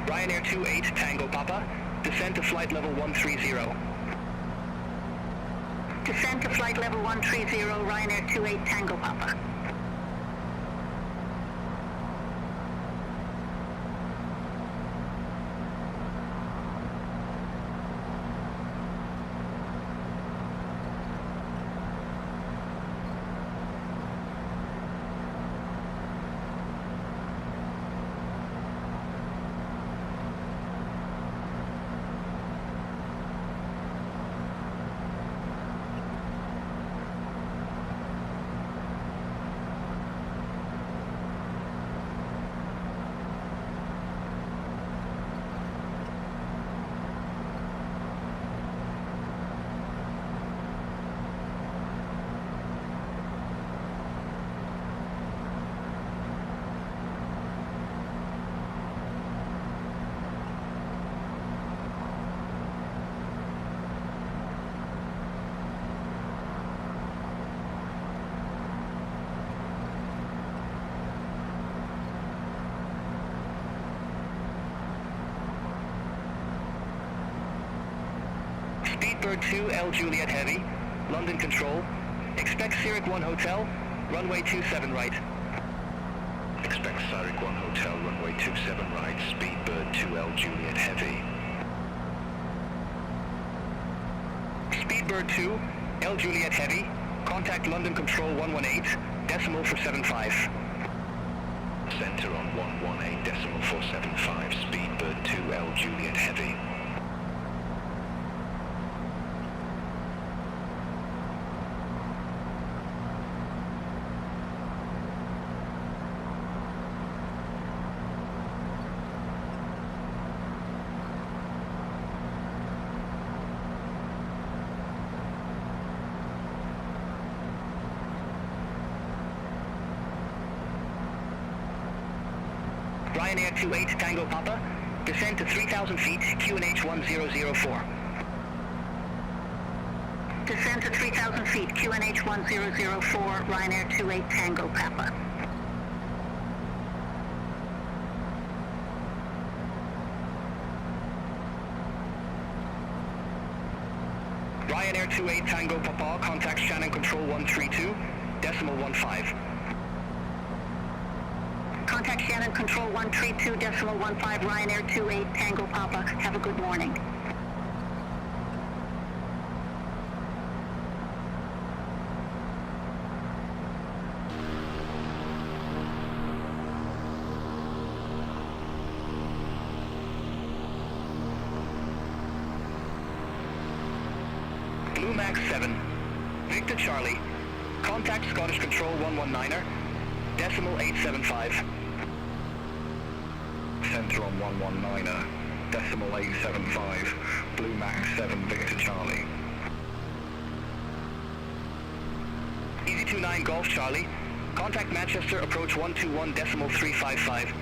Ryanair 28 Tango Papa, descend to flight level 130. Descend to flight level 130, Ryanair 28 Tango Papa. Speedbird 2 L Juliet Heavy, London Control. Expect Zurich 1 Hotel, runway 27 right. Expect Zurich 1 Hotel, runway 27 right, Speedbird 2L Juliet Heavy. Speedbird 2, L Juliet Heavy, contact London Control 118, decimal for 75. Center on 118, decimal 475, Speedbird 2L Juliet Heavy. Ryanair 28 Tango Papa, descend to 3,000 feet, QNH 1004. Descend to 3,000 feet, QNH 1004, Ryanair 28 Tango Papa. Ryanair 28 Tango Papa, contact Shannon Control 132, decimal 15. Contact Shannon Control 132, decimal 15, Ryanair 28 Tango Papa. Have a good morning. Blue Max 7, Victor Charlie, contact Scottish Control 119er, decimal 875. Center on 119er, decimal 875, Blue Max 7 Victor Charlie. Easy 29 Golf Charlie, contact Manchester, approach 121 decimal 355.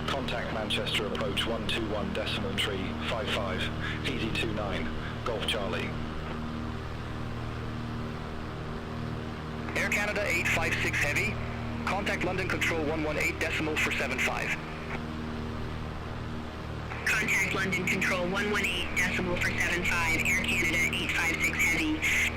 Contact Manchester, approach 121 decimal 355, Easy 29 Golf Charlie. Air Canada 856 Heavy, contact London Control 118 decimal for 75. Contact London Control 118 decimal for 75, Air Canada 856 Heavy.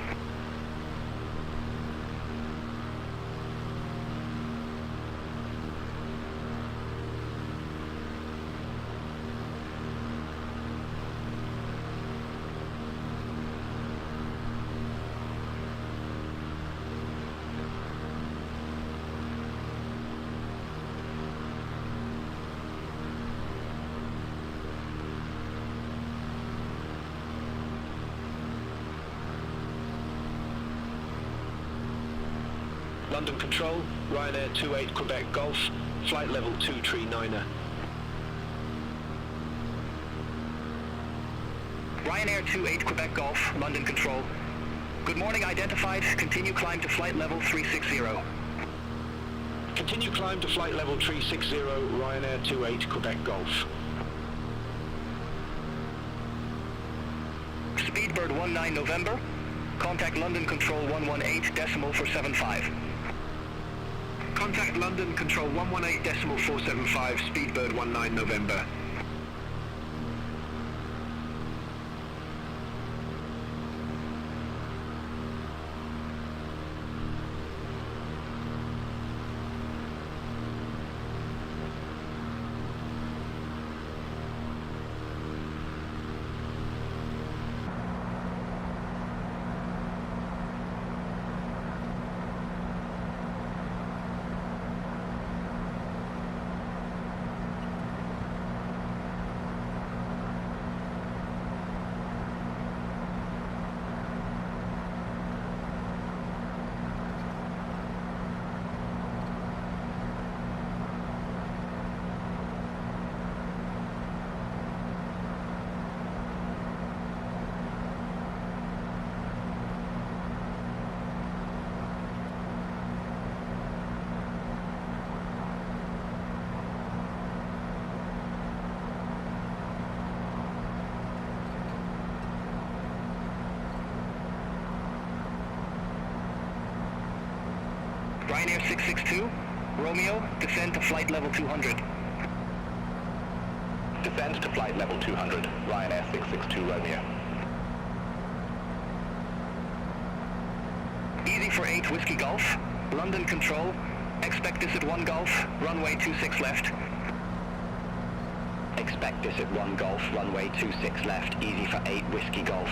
London Control, Ryanair 28 Quebec Golf, flight level 239er. Ryanair 28 Quebec Golf, London Control. Good morning, identified. Continue climb to flight level 360. Continue climb to flight level 360, Ryanair 28 Quebec Golf. Speedbird 19 November, contact London Control 118 decimal for 75. Contact London Control 118 decimal 475, Speedbird 19 November. Ryanair 662, Romeo, descend to flight level 200. Descend to flight level 200, Ryanair 662 Romeo. Easy for 8 Whiskey Golf, London Control, expect this at 1 Golf, runway 26 left. Expect this at 1 Golf, runway 26 left, easy for 8 Whiskey Golf.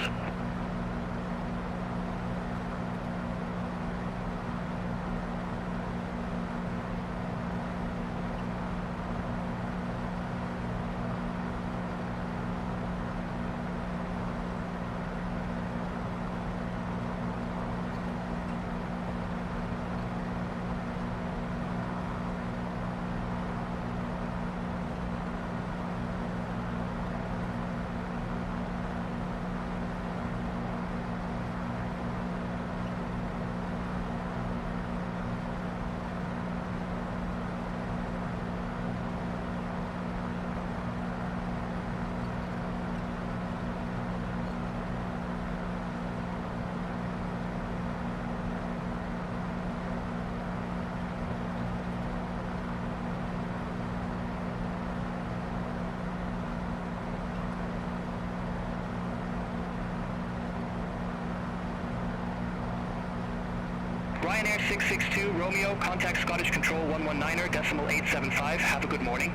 Ryanair 662, Romeo, contact Scottish Control 119er, decimal 875, have a good morning.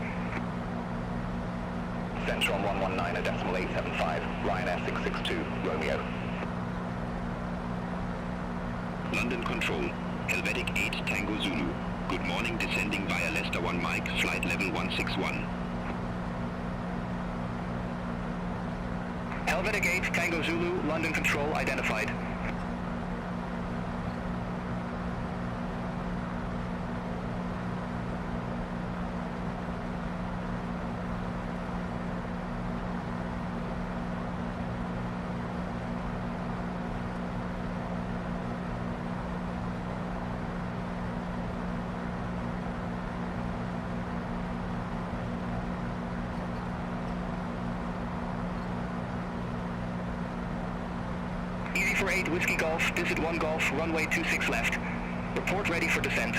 Centre on 119er, decimal 875, Ryanair 662, Romeo. London Control, Helvetic 8 Tango Zulu. Good morning, descending via Leicester 1 Mike, flight level 161. Helvetic 8 Tango Zulu, London Control identified. Easy for 8 Whiskey Golf, visit 1 Golf, runway 26 left. Report ready for descent.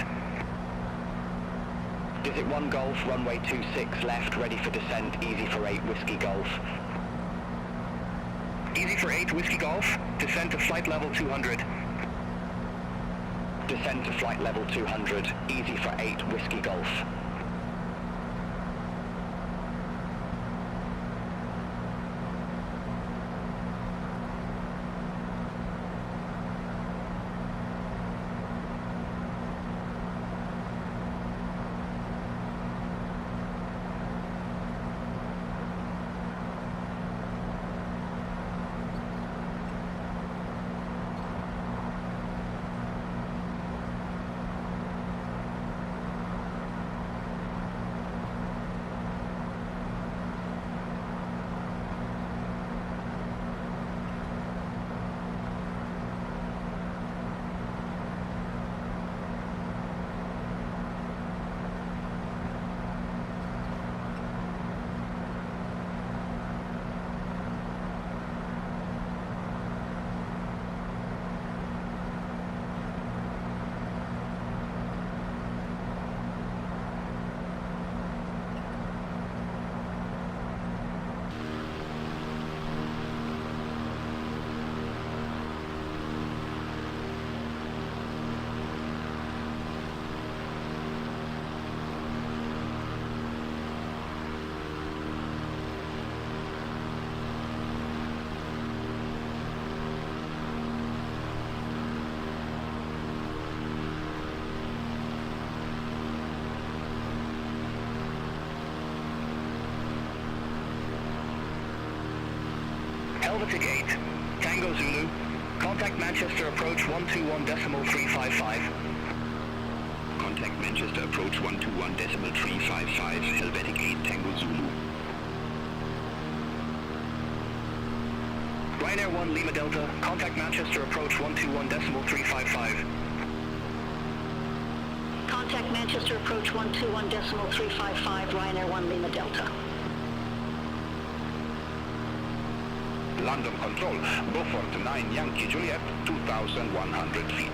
Visit 1 Golf, runway 26 left, ready for descent, easy for 8 Whiskey Golf. Easy for 8 Whiskey Golf, descend to flight level 200. Descend to flight level 200, easy for 8 Whiskey Golf. Helvetic 8, Tango Zulu, contact Manchester approach 121.355. Contact Manchester approach 121.355, Helvetic 8 Tango Zulu. Ryanair 1 Lima Delta, contact Manchester approach 121.355. Contact Manchester approach 121.355, Ryanair 1 Lima Delta. London Control, Beaufort 9 Yankee Juliet, 2,100 feet.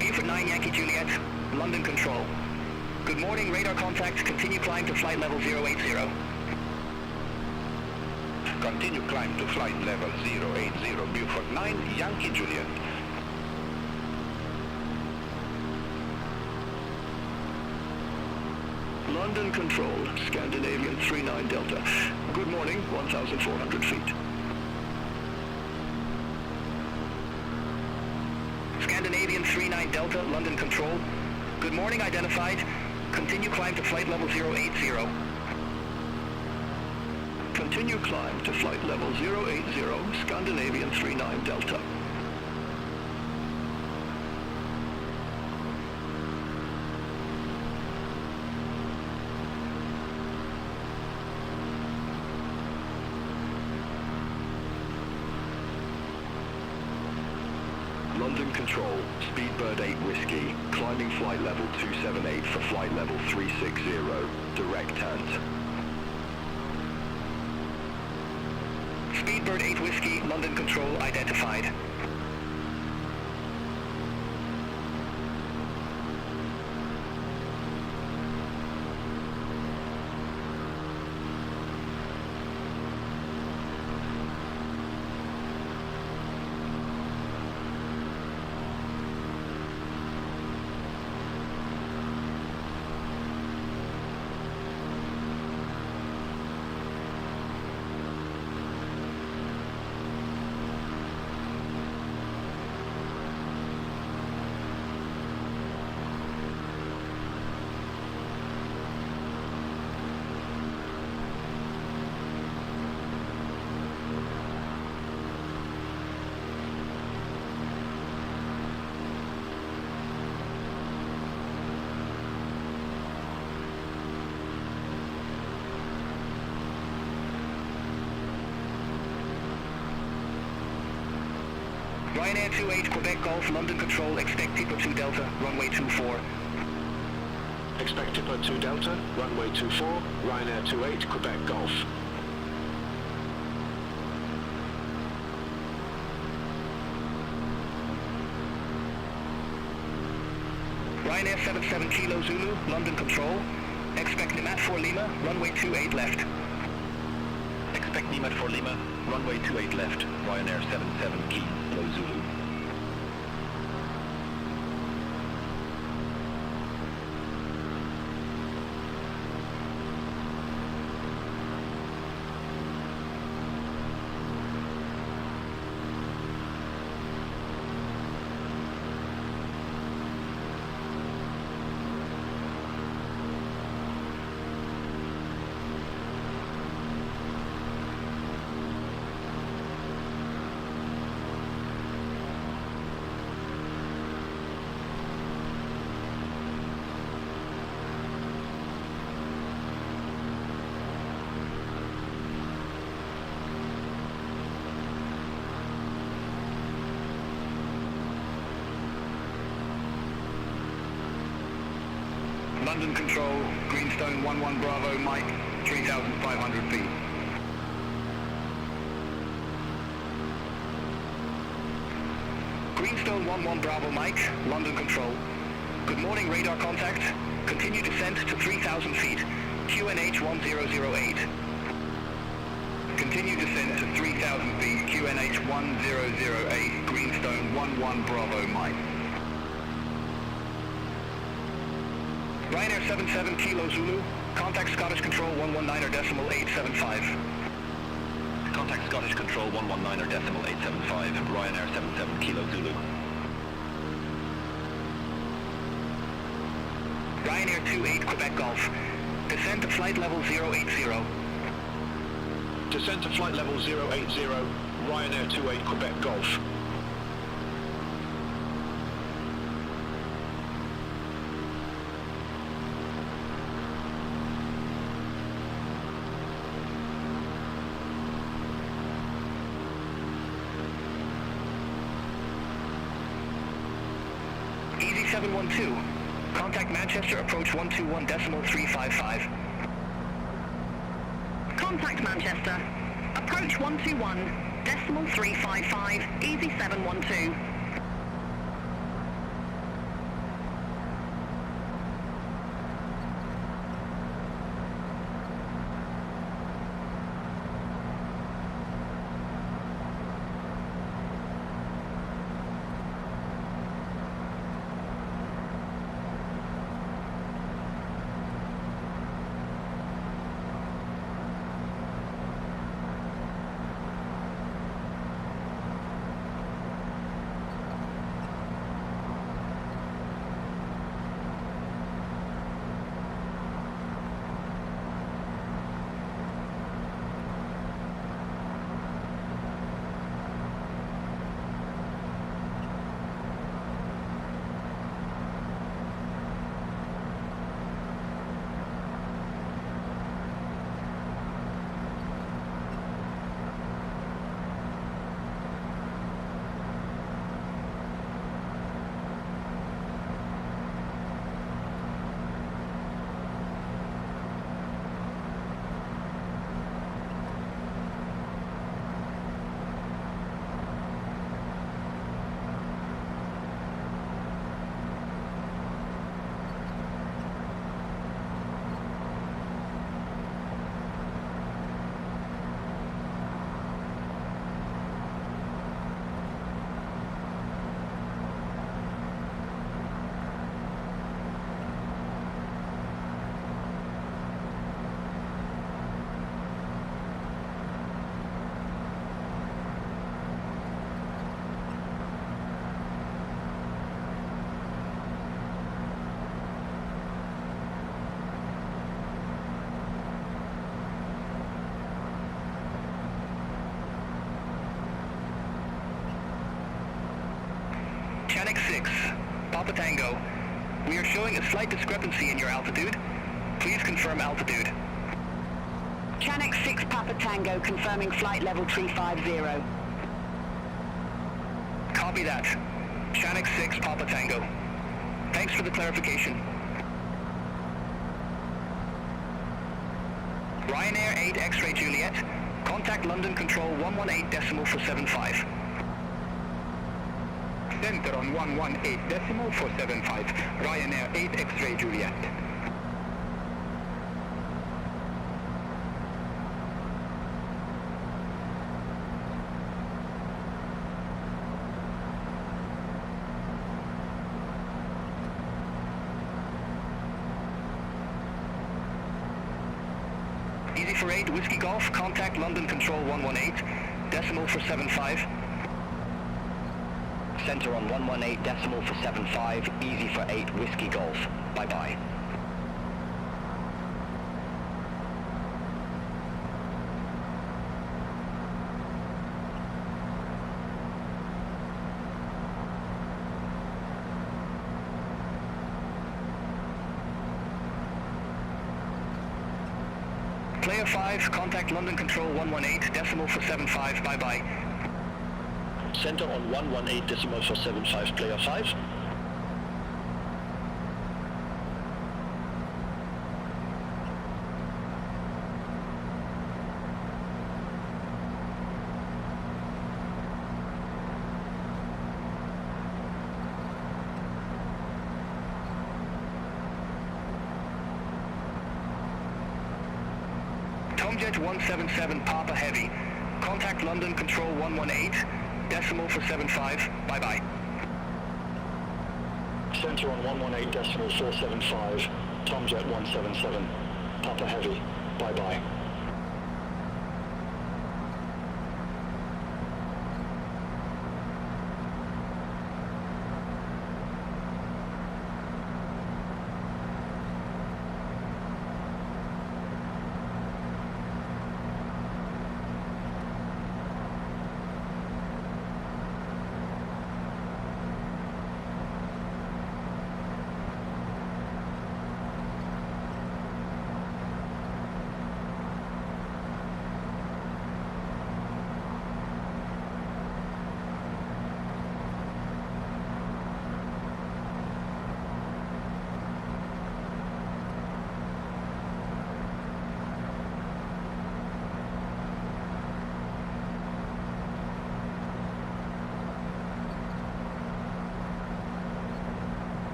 Beaufort 9 Yankee Juliet, London Control. Good morning, radar contact. Continue climb to flight level 080. Continue climb to flight level 080, Beaufort 9, Yankee Juliet. London Control, Scandinavian 39 Delta. Good morning, 1,400 feet. Scandinavian 39 Delta, London Control. Good morning, identified. Continue climb to flight level 080. Continue climb to flight level 080, Scandinavian 39 Delta. London Control, Speedbird 8 Whiskey, climbing flight level 278 for flight level 360, direct turns. Speedbird 8 Whiskey, London Control identified. Ryanair 28 Quebec Golf, London Control, expect Tipper 2 Delta, runway 24. Expect Tipper 2 Delta, runway 24, Ryanair 28 Quebec Golf. Ryanair 77 Kilo Zulu, London Control, expect Nimat 4 Lima, runway 28 left. Expect Nimat for Lima, runway 28 left, Ryanair 77 Kilo Zulu. London Control, Greenstone 11 Bravo, Mike, 3,500 feet. Greenstone 11 Bravo, Mike, London Control. Good morning, radar contact. Continue descent to 3,000 feet, QNH 1008. Continue descent to 3,000 feet, QNH 1008, Greenstone 11 Bravo, Mike. Ryanair 77 Kilo Zulu, contact Scottish Control 119er decimal 875. Contact Scottish Control 119er decimal 875, Ryanair 77 Kilo Zulu. Ryanair 28 Quebec Golf, descend to flight level 080. Descend to flight level 080, Ryanair 28 Quebec Golf. Easy 712. Contact Manchester, approach 121 decimal 355. Contact Manchester. Approach 121 decimal 355, easy 712. Chinook 6, Papa Tango. We are showing a slight discrepancy in your altitude. Please confirm altitude. Chinook 6 Papa Tango confirming flight level 350. Copy that. Chinook 6 Papa Tango. Thanks for the clarification. Ryanair 8 X-Ray Juliet. Contact London Control 118.475. Center on 118.475. Ryanair 8 X-Ray Juliet. Easy for 8, Whiskey Golf, contact London Control 118.475. Center on 118.475, easy for 8, Whiskey Golf. Bye-bye. Player 5, contact London Control 118.475, bye-bye. Center on 118.475, player 5. Tomjet 177 Papa Heavy. Contact London Control 118.475, bye-bye. Center on 118.475, Tomjet 177, Papa Heavy, bye-bye.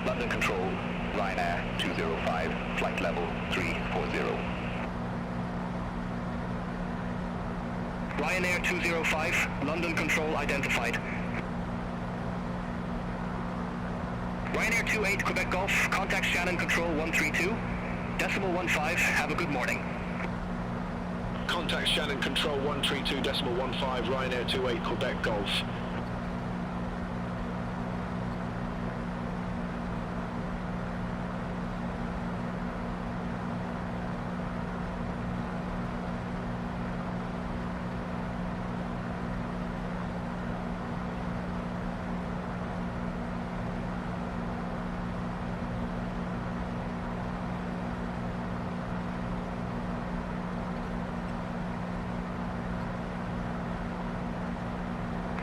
London Control, Ryanair 205, flight level 340. Ryanair 205, London Control identified. Ryanair 28, Quebec Golf, contact Shannon Control 132.15, have a good morning. Contact Shannon Control 132.15, Ryanair 28, Quebec Golf.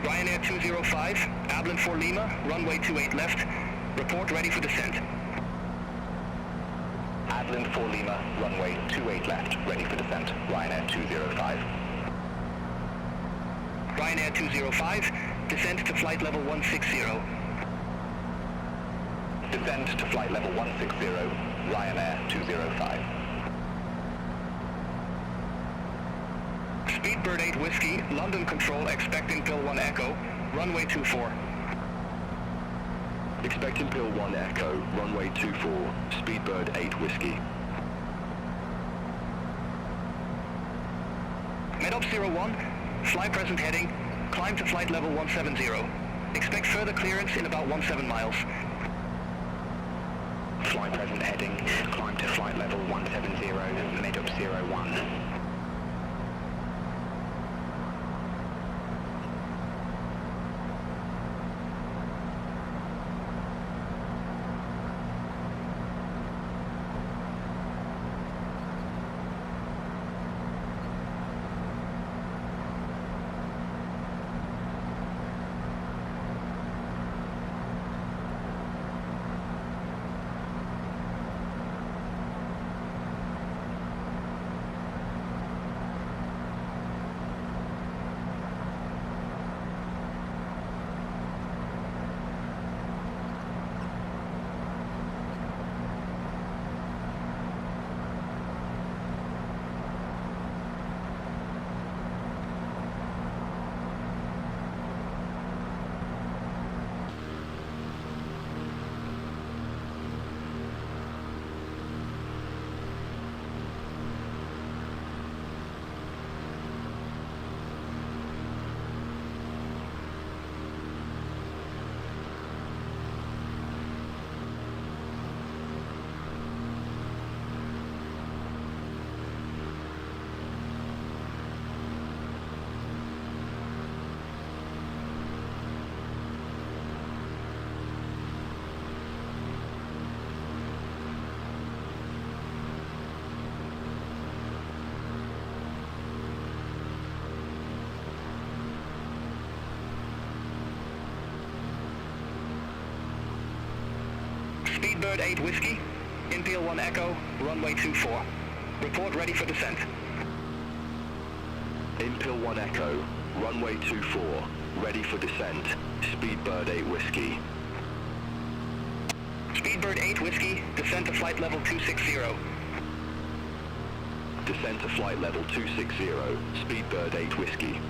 Ryanair 205, Ablin for Lima, runway 28 left. Report ready for descent. Addons 4 Lima, runway 28 left, ready for descent. Ryanair 205. Ryanair 205, descent to flight level 160. Descent to flight level 160, Ryanair 205. Speedbird 8 Whiskey, London Control expecting Pill 1 Echo, runway 24. Expecting Pill 1 Echo, runway 24, Speedbird 8 Whiskey. Medops 01, Fly present heading, climb to flight level 170. Expect further clearance in about 17 miles. Fly present heading, climb to flight level 170, mid up 01. Speedbird 8 Whiskey, Impel 1 Echo, runway 24. Report ready for descent. Impel 1 Echo, runway 24, ready for descent. Speedbird 8 Whiskey. Speedbird 8 Whiskey, descend to flight level 260. Descent to flight level 260, Speedbird 8 Whiskey.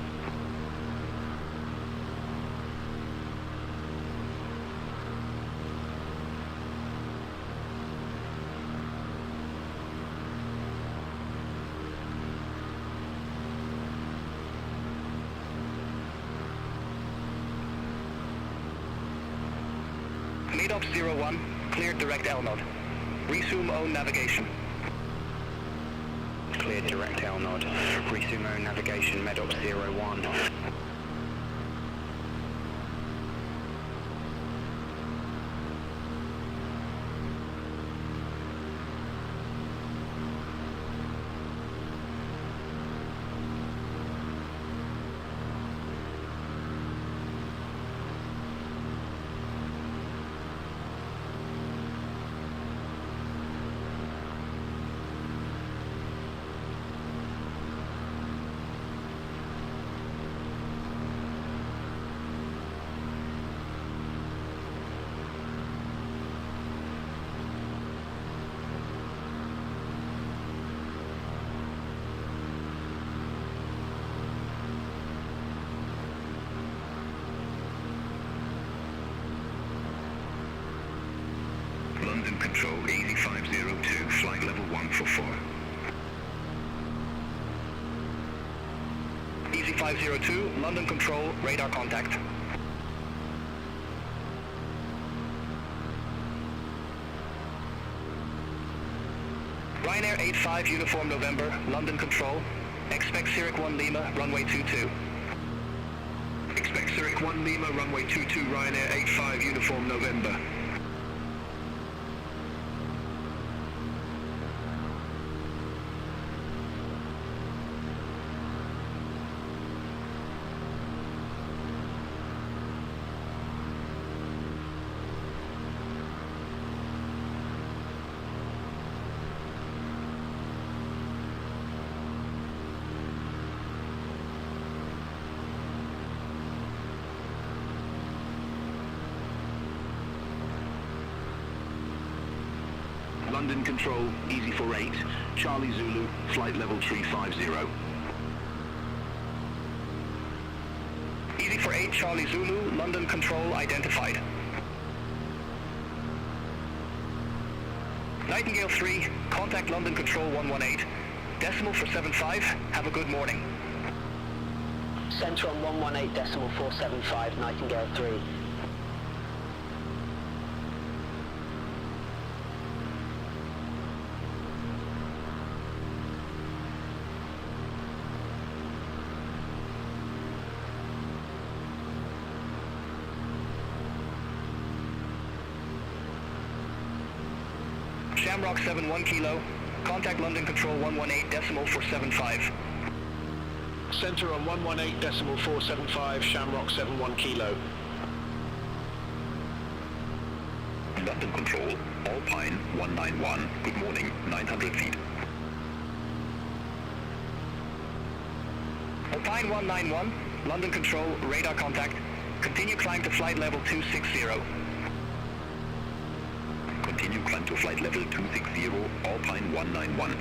Meet-up 01, cleared direct L-node. Resume own navigation. Cleared direct L-node. Resume own navigation, med-up 01. London Control, Easy 502, flight level 144. Easy 502, London Control, radar contact. Ryanair 85 Uniform November, London Control. Expect Zurich 1 Lima, runway 22. Expect Zurich 1 Lima, runway 22, Ryanair 85 Uniform November. London Control, Easy 48, Charlie Zulu, flight level 350. Easy 48, Charlie Zulu, London Control identified. Nightingale 3, contact London Control 118. Decimal for 75, have a good morning. Center on 118.475, Nightingale 3. Shamrock 71 Kilo. Contact London Control 118.475. Center on 118.475, Shamrock 71 Kilo. London Control, Alpine 191, good morning, 900 feet. Alpine 191, London Control, radar contact. Continue climb to flight level 260. Continue climb to flight level 260, Alpine 191.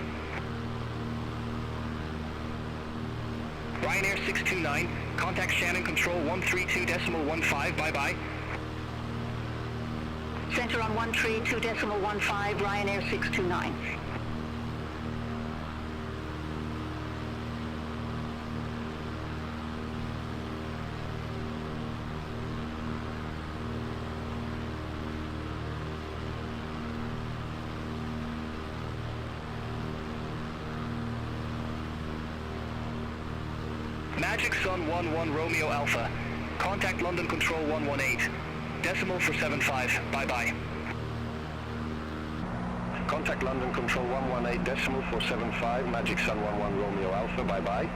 Ryanair 629, contact Shannon Control 132.15, bye-bye. Center on 132.15, Ryanair 629. Magic Sun 11 Romeo Alpha. Contact London Control 118. Decimal for 75. Bye-bye. Contact London Control 118, decimal 475, Magic Sun 11 Romeo Alpha, bye-bye.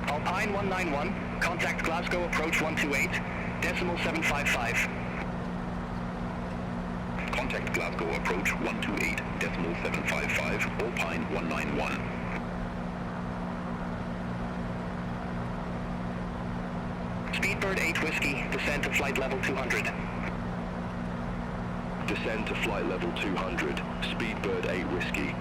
Alpine 191, contact Glasgow approach 128, decimal 755. Contact Glasgow approach 128, decimal 755, Alpine 191. Speedbird 8 Whiskey, descend to flight level 200. Descend to flight level 200, Speedbird 8 Whiskey.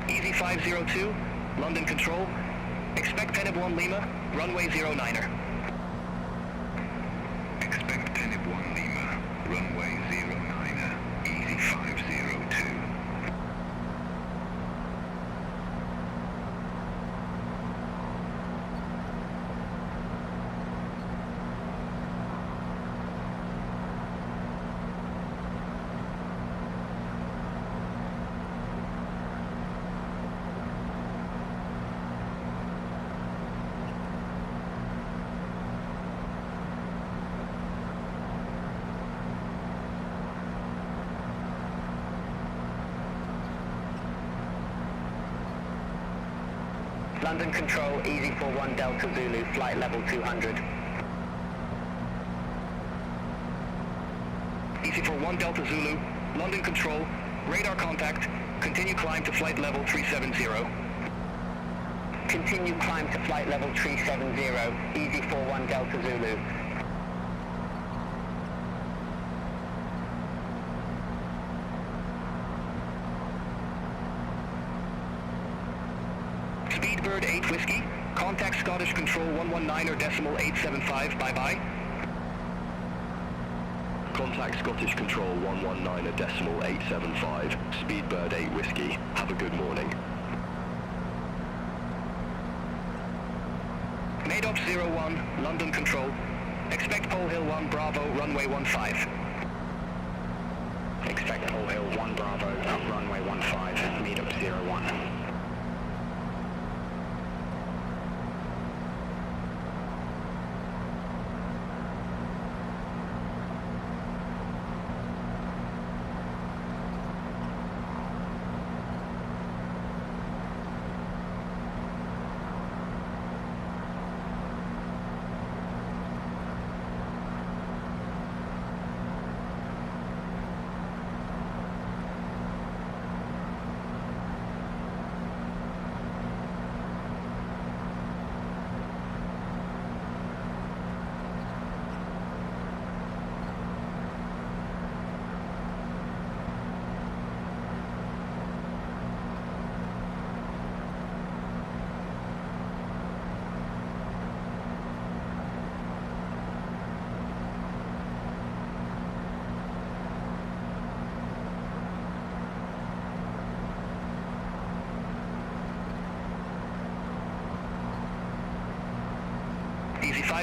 Easy 502, London Control. Expect Teneb 1 Lima, runway 09er. Expect Teneb 1 Lima, runway 09er, easy 502. London Control, Easy 41 Delta Zulu, flight level 200. Easy 41 Delta Zulu, London Control, radar contact, continue climb to flight level 370. Continue climb to flight level 370, Easy 41 Delta Zulu. Speedbird 8 Whiskey, contact Scottish Control 119 or decimal 875, bye-bye. Contact Scottish Control 119 at decimal 875, Speedbird 8 Whiskey. Have a good morning. Madoff 01, London Control. Expect Pole Hill 1 Bravo, runway 15. Expect Pole Hill 1 Bravo, runway 15, Madoff 01.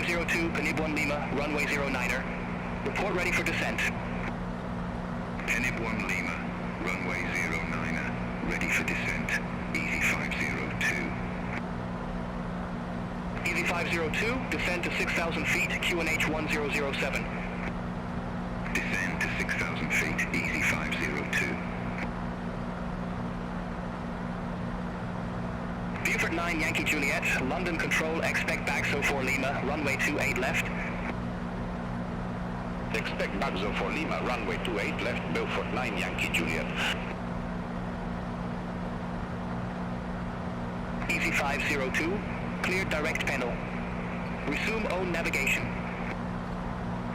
502, Penib 1 Lima, runway 09er. Report ready for descent. Penib 1 Lima, runway 09er, ready for descent. Easy 502. Easy 502, descend to 6,000 feet, QNH 1007. Descend to 6,000 feet, easy 502. Buford 9 Yankee Juliet, London Control, expect Baxo 4 Lima, runway 28 left. Expect Baxo 4 Lima, runway 28 left, Beaufort 9 Yankee Juliet. Easy 502, cleared direct penal. Resume own navigation.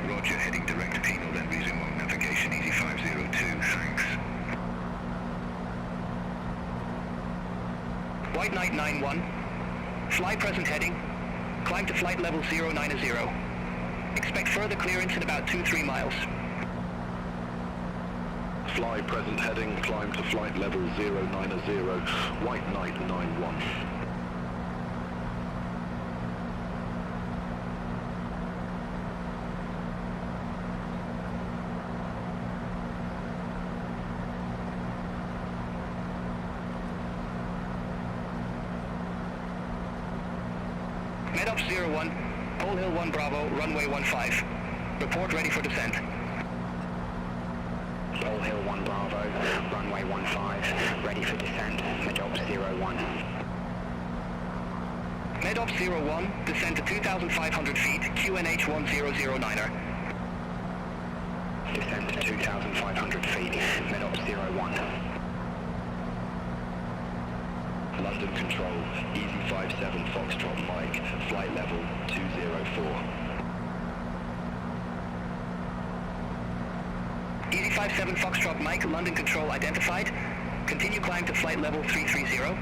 Roger, heading direct penal, then resume own navigation, easy 502, thanks. White Knight 91, fly present heading, climb to flight level 090. Expect further clearance in about 2-3 miles. Fly present heading, climb to flight level 090, White Knight 91. Medops 01, Pole Hill 1 Bravo, runway 15. Report ready for descent. Pole Hill 1 Bravo, runway 15, ready for descent, Medops 01. Medops 01, descend to 2,500 feet, QNH 1009er. Descend to 2,500 feet, Medops 01. London Control, Easy 57 Foxtrot Mike, flight level 204. Easy 57 Foxtrot Mike, London Control identified. Continue climb to flight level 330.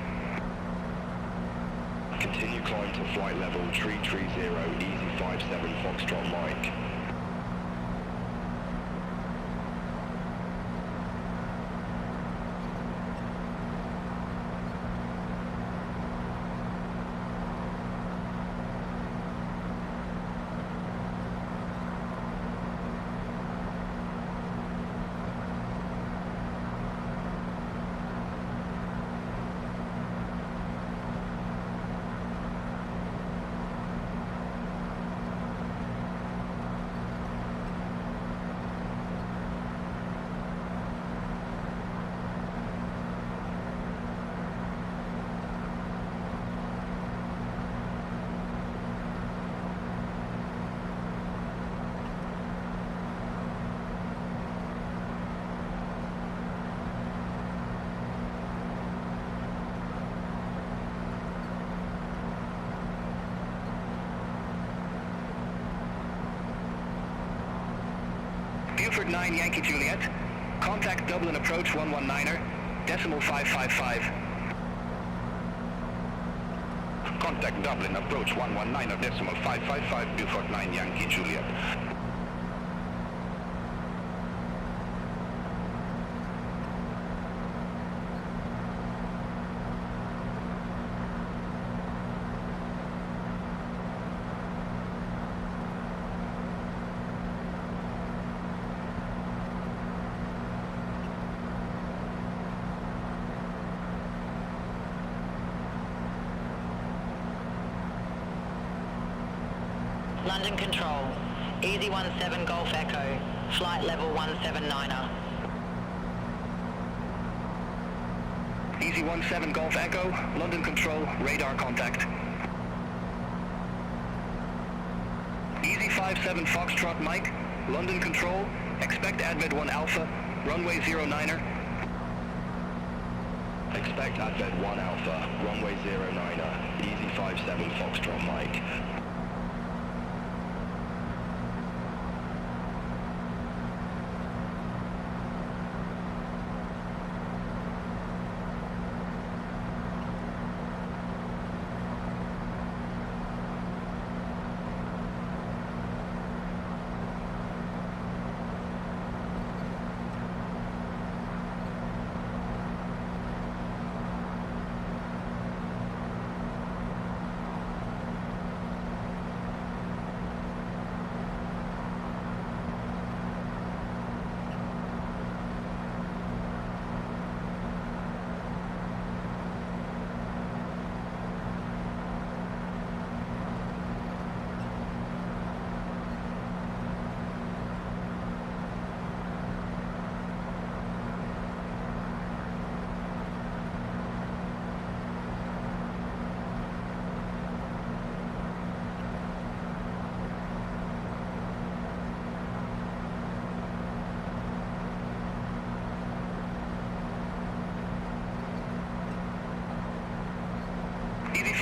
Continue climb to flight level 330, Easy 57 Foxtrot Mike. Buford 9 Yankee Juliet, contact Dublin approach 119er, decimal 555. Contact Dublin approach 119er, decimal 555, Buford 9 Yankee Juliet. London Control, Easy 17 Golf Echo, flight level 179er. Easy 17 Golf Echo, London Control, radar contact. Easy 57 Foxtrot Mike, London Control, expect Adved 1 Alpha, runway 09er. Expect Adved 1 Alpha, runway 09er, Easy 57 Foxtrot Mike.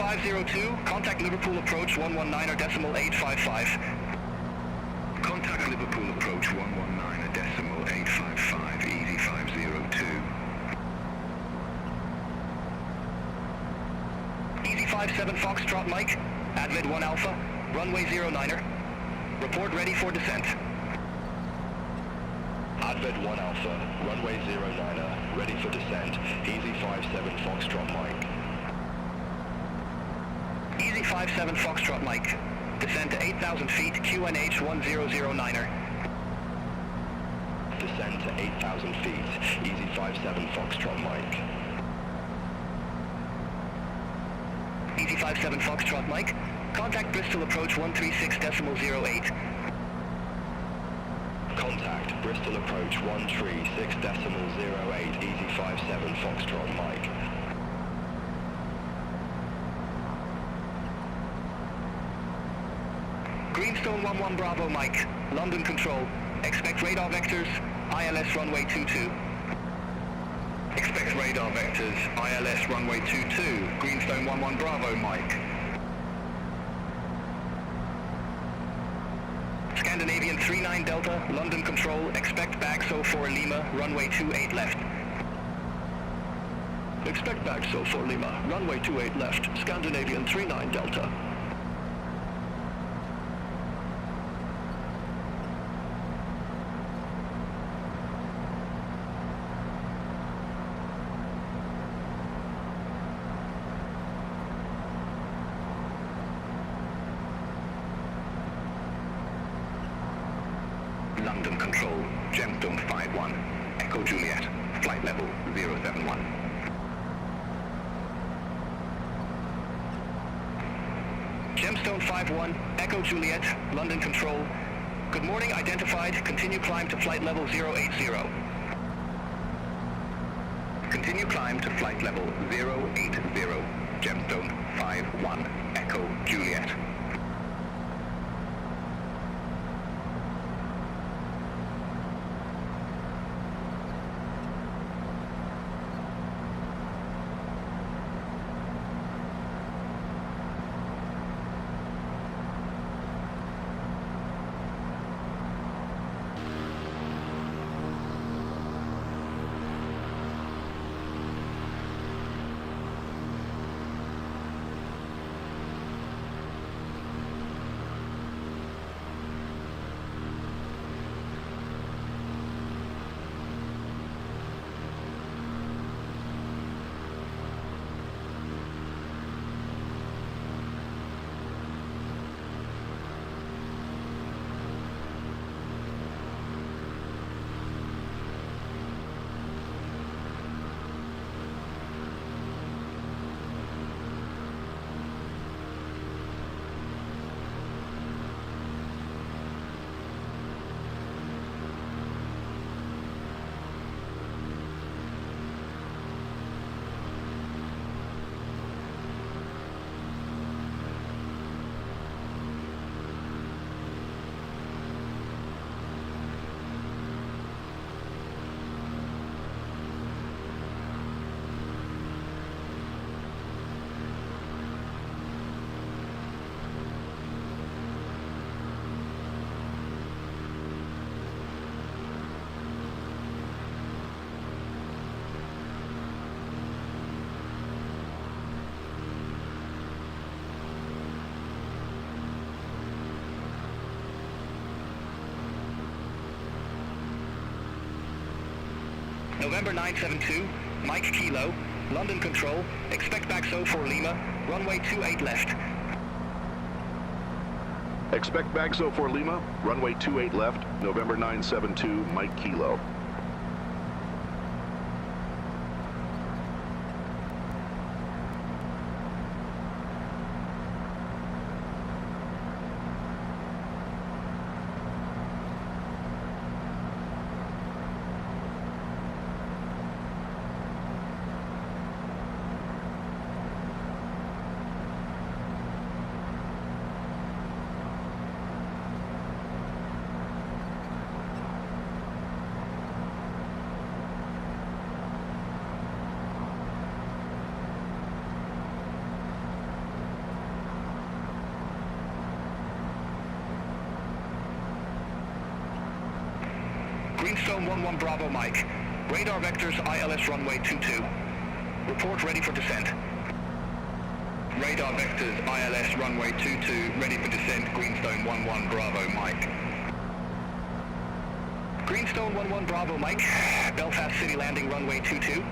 502, contact Liverpool approach 119.855. Contact Liverpool approach 119.855, easy 502. Easy 57 Foxtrot Mike, Advid 1 Alpha, runway 09er. Report ready for descent. Advid 1 Alpha, runway 09er, ready for descent, easy 57 Foxtrot Mike. Easy 57 Foxtrot Mike, descend to 8,000 feet, QNH 1009er. Descend to 8,000 feet, easy 57 Foxtrot Mike. Easy 57 Foxtrot Mike, contact Bristol approach 136.08. Contact Bristol approach 136.08, easy 57 Foxtrot Mike. Greenstone 11 Bravo Mike, London Control, expect radar vectors, ILS runway 22. Expect radar vectors, ILS runway 22, Greenstone 11 Bravo Mike. Scandinavian 39 Delta, London Control, expect Bagso 4 Lima, runway 28 left. Expect Bagso 4 Lima, runway 28 left, Scandinavian 39 Delta. London Control, Gemstone 51, Echo Juliet, flight level 071. Gemstone 51, Echo Juliet, London Control. Good morning, identified, continue climb to flight level 080. Continue climb to flight level 080, Gemstone 51, Echo Juliet. November 972, Mike Kilo, London Control, expect Bagso 4 Lima, runway 28 left. Expect Bagso 4 Lima, runway 28 left, November 972, Mike Kilo. Greenstone 11 Bravo Mike. Radar vectors ILS runway 22. Report ready for descent. Radar vectors ILS runway 22 ready for descent. Greenstone 11 Bravo Mike. Greenstone 11 Bravo Mike. Belfast City landing runway 22.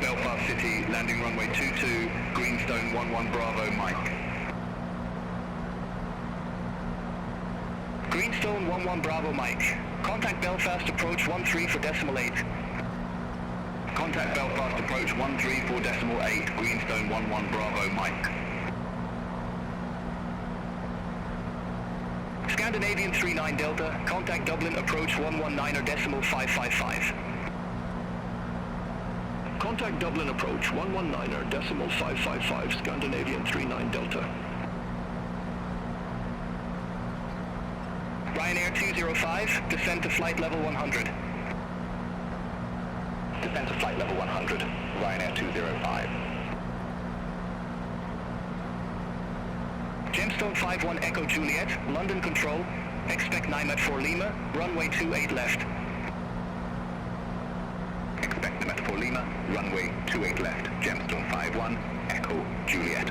Belfast City landing runway 22. Greenstone 11 Bravo Mike. Greenstone 11 Bravo Mike. Contact Belfast approach 13 for decimal 8. Contact Belfast approach 13 for decimal 8. Greenstone 11 Bravo Mike. Scandinavian 39 Delta. Contact Dublin approach 119 or decimal 555. Contact Dublin approach 119 or decimal 555. Scandinavian 39 Delta. Ryanair 205, descend to flight level 100. Descend to flight level 100, Ryanair 205. Gemstone 51 Echo Juliet, London Control, expect NIMAT for Lima, runway 28 left. Expect NIMAT for Lima, runway 28 left, Gemstone 51, Echo Juliet.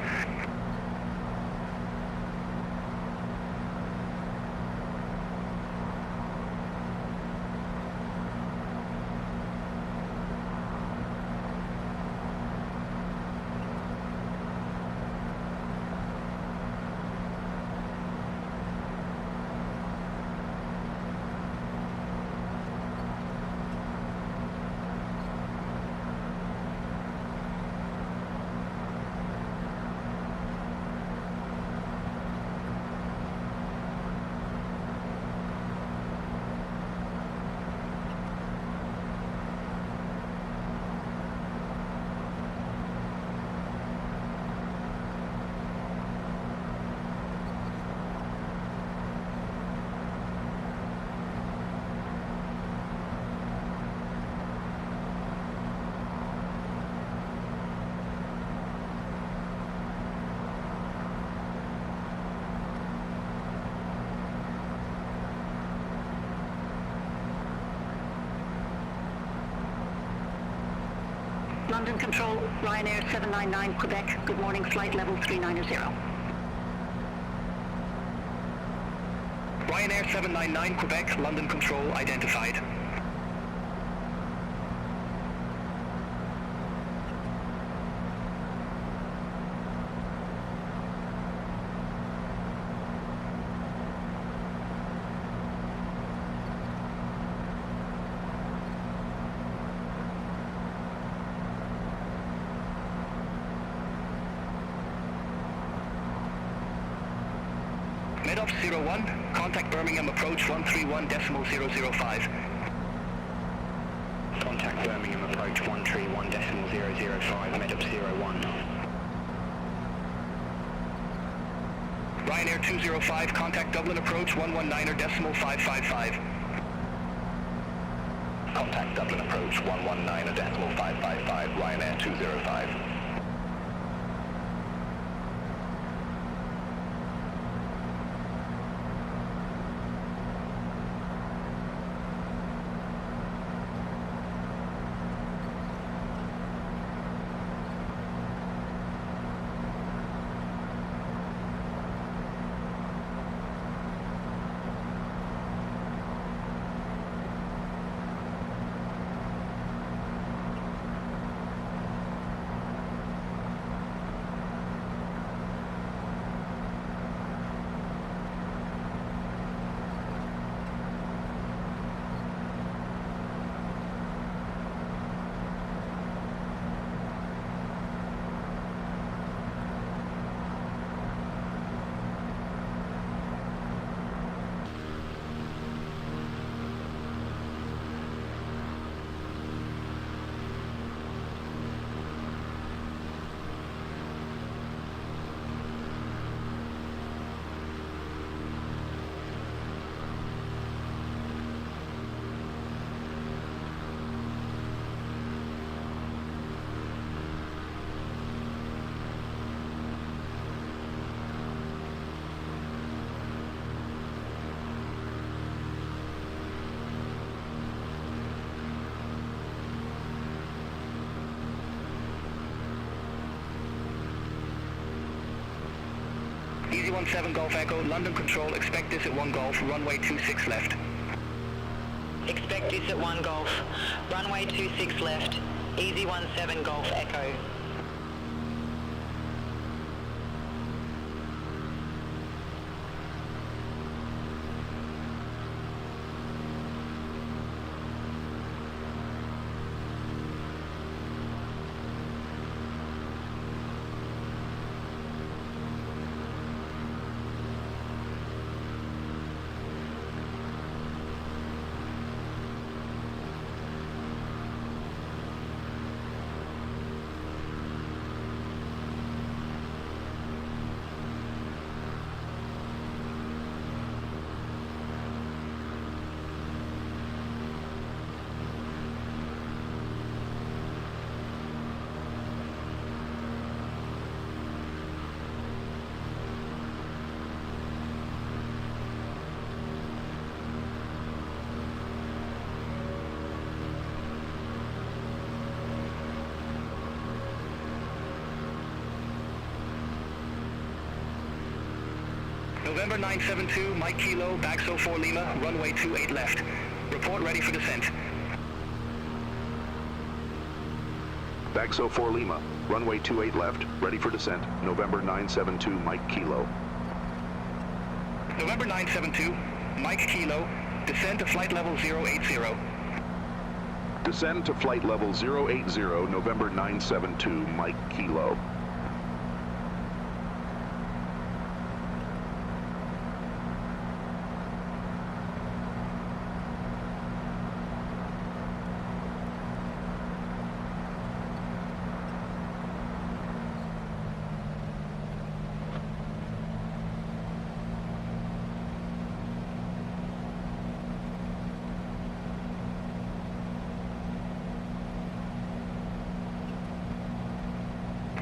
London Control, Ryanair 799 Quebec, good morning, flight level 390. Ryanair 799 Quebec, London Control identified. Medops 01, contact Birmingham approach 131.005. Contact Birmingham approach 131.005, Medops 01. Ryanair 205, contact Dublin approach 119.555. Contact Dublin approach 119.555, Ryanair 205. Easy 17 Golf Echo, London Control, expect this at 1 Golf, runway 26 left. Expect this at 1 Golf, runway 26 left, Easy 17 Golf Echo. November 972, Mike Kilo, Baxo 4 Lima, runway 28 left. Report ready for descent. Baxo 4 Lima, runway 28 left, ready for descent. November 972, Mike Kilo. November 972, Mike Kilo, descend to flight level 080. Descend to flight level 080, November 972, Mike Kilo.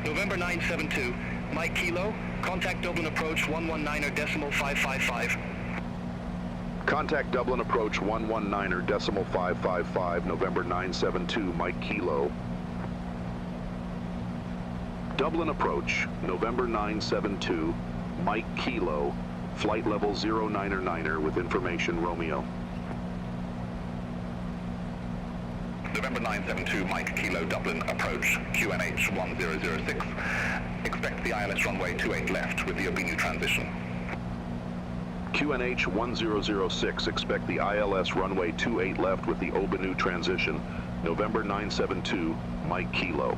November 972, Mike Kilo, contact Dublin approach 119er decimal 555. Contact Dublin approach 119er decimal 555, November 972, Mike Kilo. Dublin approach, November 972, Mike Kilo, flight level 099er with information Romeo. November 972, Mike Kilo, Dublin, approach, QNH 1006. Expect the ILS runway 28 left with the Obinu transition. QNH 1006, expect the ILS runway 28 left with the Obinu transition. November 972, Mike Kilo.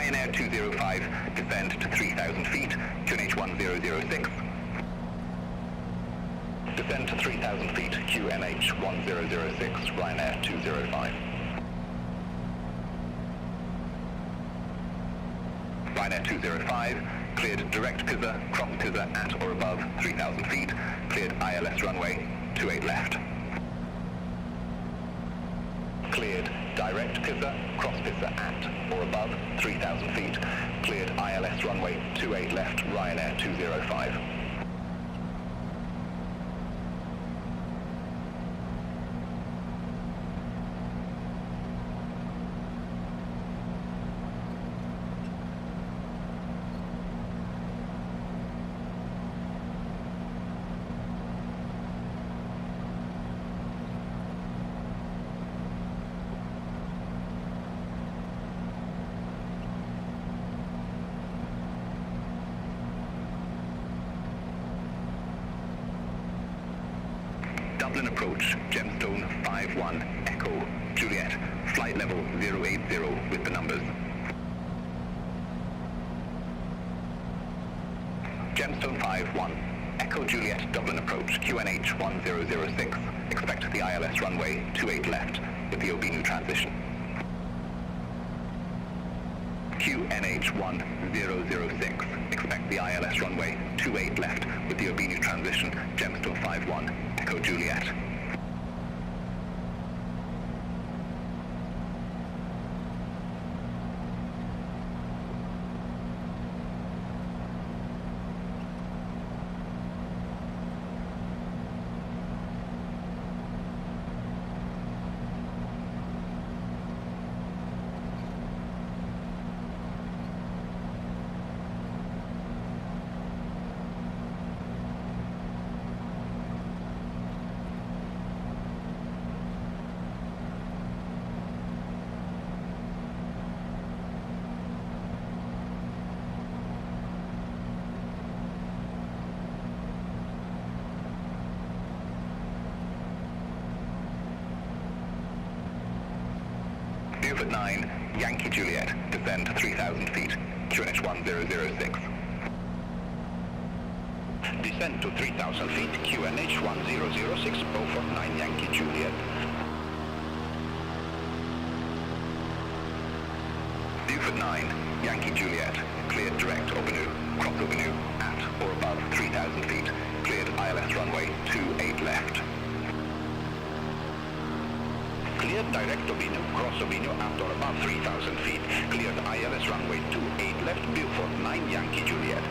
Ryanair 205, descend to 3,000 feet, QNH 1006. Descend to 3,000 feet, QNH 1006, Ryanair 205. Ryanair 205, cleared direct PISA, cross PISA at or above 3,000 feet, cleared ILS runway 28 left. Cleared direct PISA, cross PISA at or above 3,000 feet, cleared ILS runway 28 left, Ryanair 205. Dublin approach, Gemstone 51, Echo, Juliet, flight level 080 with the numbers. Gemstone 51, Echo Juliet, Dublin approach, QNH 1006, expect the ILS runway 28 left with the OB new transition. QNH 1006, expect the ILS runway 28 left with the OB new transition, Gemstone 51, Echo Juliet. Buford 9, Yankee Juliet, descend to 3,000 feet, QNH 1006. Descend to 3,000 feet, QNH 1006, Beaufort 9, Yankee Juliet. Buford 9, Yankee Juliet, cleared direct Obanu, cross Obanu, at or above 3,000 feet, cleared ILS runway 28 left. Cleared direct Obinu, cross Obinu at or above 3,000 feet. Cleared ILS runway 28 left, Beaufort 9 Yankee Juliet.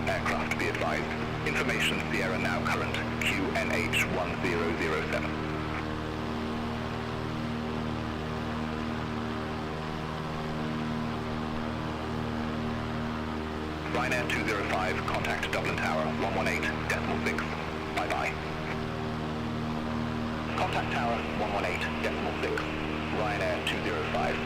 Aircraft be advised. Information Sierra now current, QNH 1007. Ryanair 205, contact Dublin Tower 118.6. Bye-bye. Contact Tower 118.6. Ryanair 205.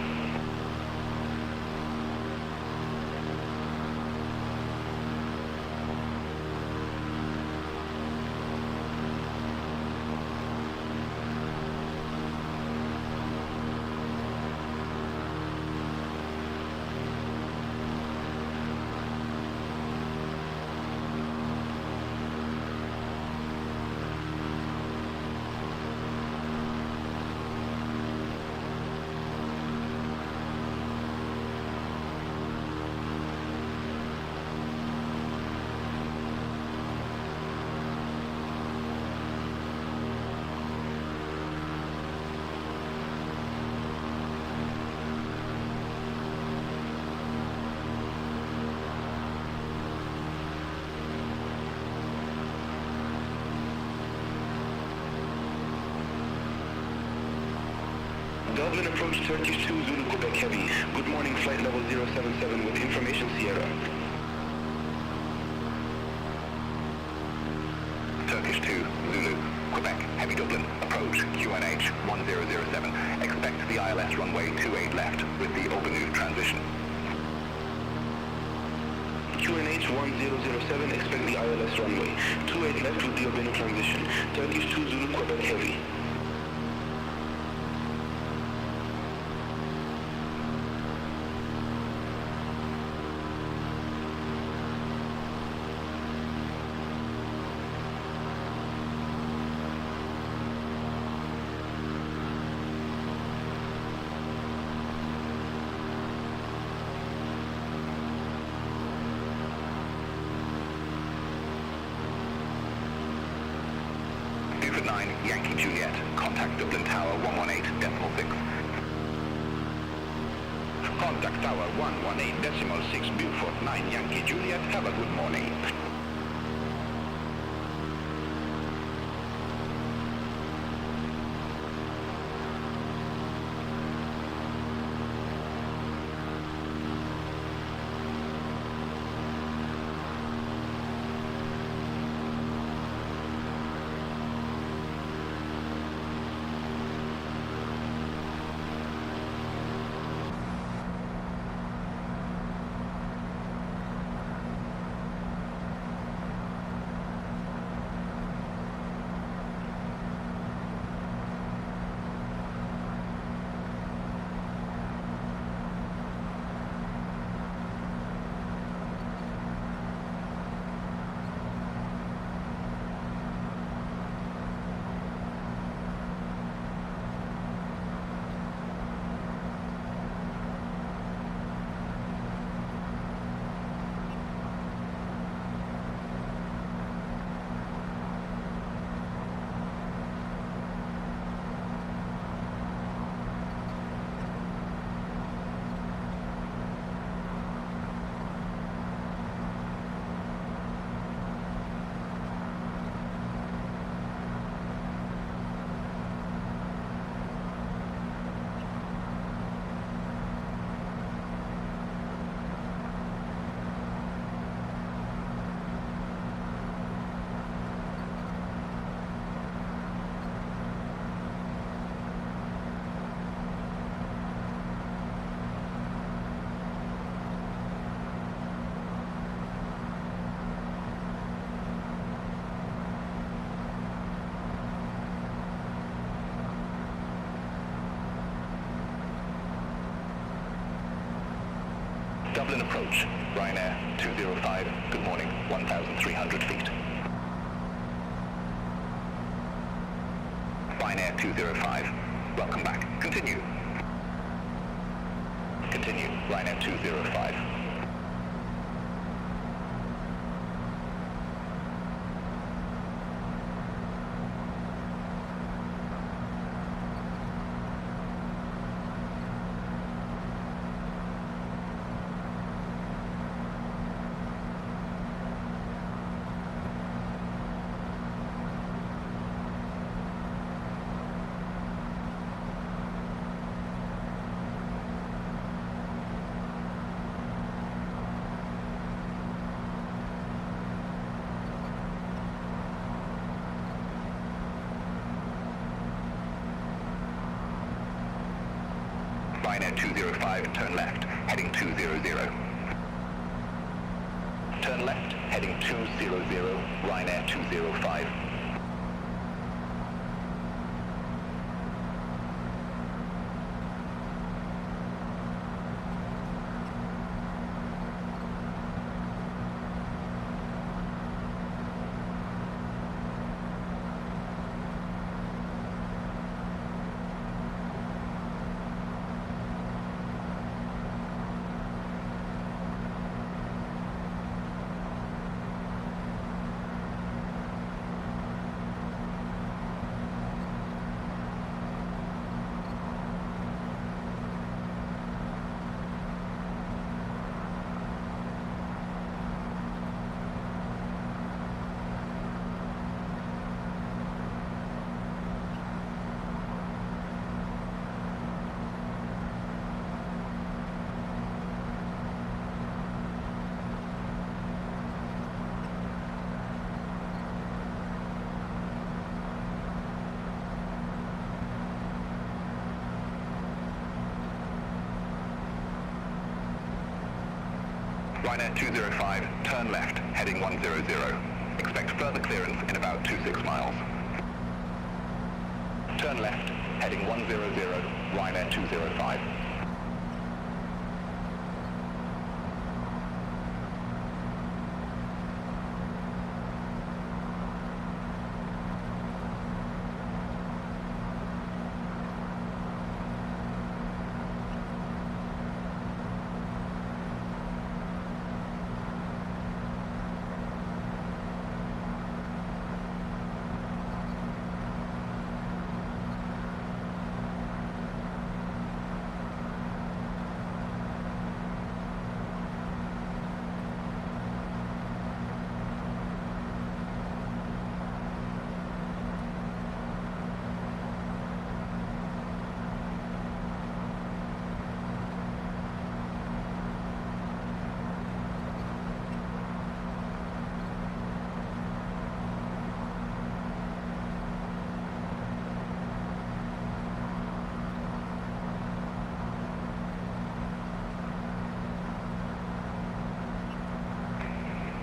Dublin approach Turkish 2 Zulu Quebec Heavy. Good morning, flight level 077 with information Sierra. Turkish 2 Zulu Quebec Heavy Dublin approach QNH 1007. Expect the ILS runway 28 left with the Obanu transition. QNH 1007, expect the ILS runway 28 left with the Obanu transition. Turkish 2 Zulu Quebec Heavy. Buford 9, Yankee Juliet, contact Dublin Tower 118.6. Contact Tower 118.6, Buford 9, Yankee Juliet, have a good morning. Dublin approach, Ryanair 205, good morning, 1,300 feet. Ryanair 205, welcome back, continue. Continue, Ryanair 205. Ryanair 205, turn left, heading 200. Turn left, heading 200, Ryanair 205. Ryanair 205, turn left, heading 100. Expect further clearance in about 26 miles. Turn left, heading 100, Ryanair 205.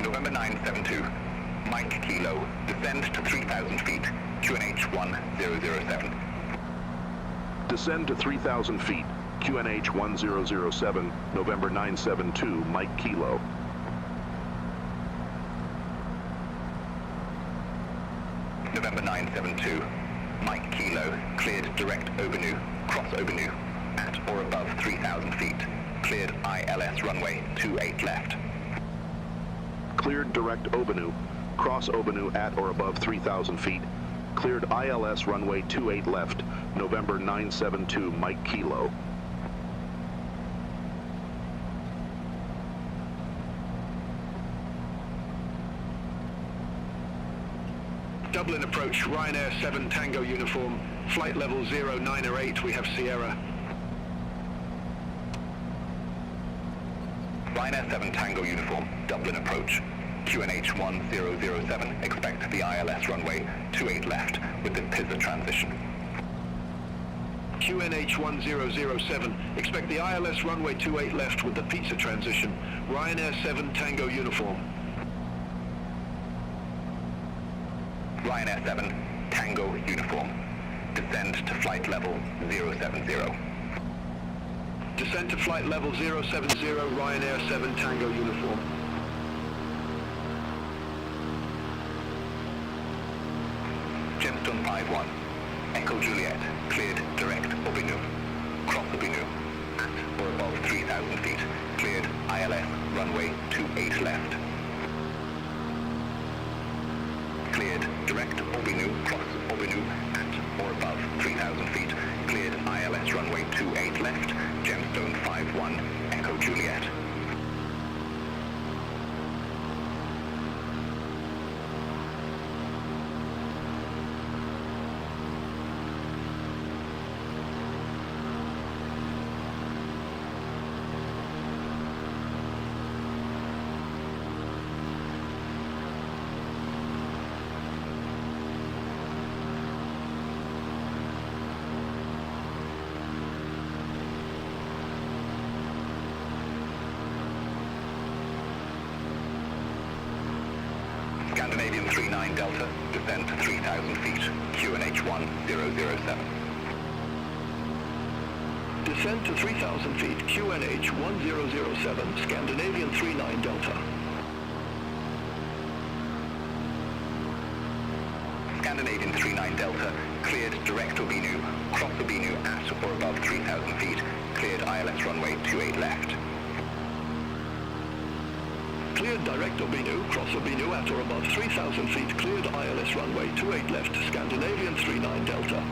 November 972, Mike Kilo, descend to 3,000 feet, QNH 1007. Descend to 3,000 feet, QNH 1007, November 972, Mike Kilo. November 972, Mike Kilo, cleared direct Obanu, cross Obanu, at or above 3,000 feet, cleared ILS runway 28 left. Cleared direct Obanu, cross Obanu at or above 3,000 feet, cleared ILS runway 28 left, November 972, Mike Kilo. Dublin approach, Ryanair 7 Tango uniform, flight level 0908, we have Sierra. Ryanair 7 Tango uniform, Dublin approach. QNH 1007, expect the ILS runway 28 left with the PISA transition. QNH 1007, expect the ILS runway 28 left with the pizza transition. Ryanair 7 Tango uniform. Ryanair 7 Tango uniform, descend to flight level 070. Descend to flight level 070, Ryanair 7 Tango uniform. Gemstone 51, Echo Juliet, cleared direct Obanu, cross Obanu, at or above 3,000 feet, cleared ILS runway 28 left. Cleared direct Obanu, cross Obanu, at or above 3,000 feet, cleared ILS runway 28 left, Gemstone 51, Echo Juliet. Scandinavian 39 Delta, descend to 3,000 feet, QNH 1007. Descend to 3,000 feet, QNH 1007, Scandinavian 39 Delta. Scandinavian 39 Delta, cleared direct Obanu, cross Obanu at or above 3,000 feet, cleared ILS runway 28 left. Cleared direct Obanu, cross Obanu at or above 3,000 feet, cleared ILS runway 28 left, Scandinavian 39 Delta.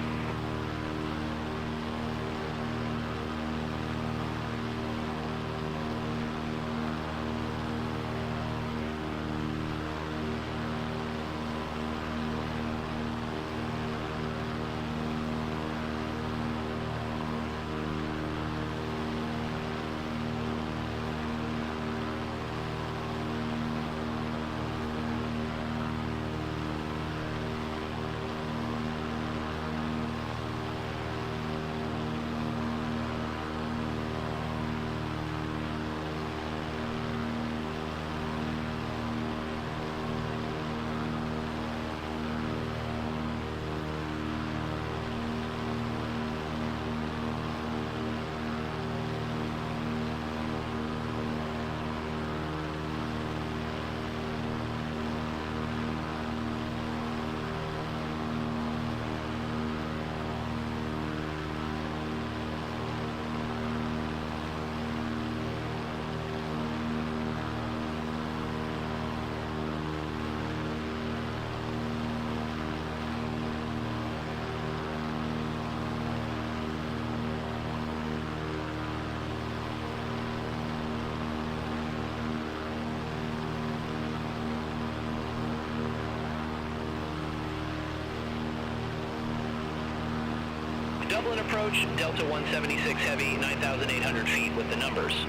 Dublin approach, Delta 176 Heavy, 9,800 feet with the numbers.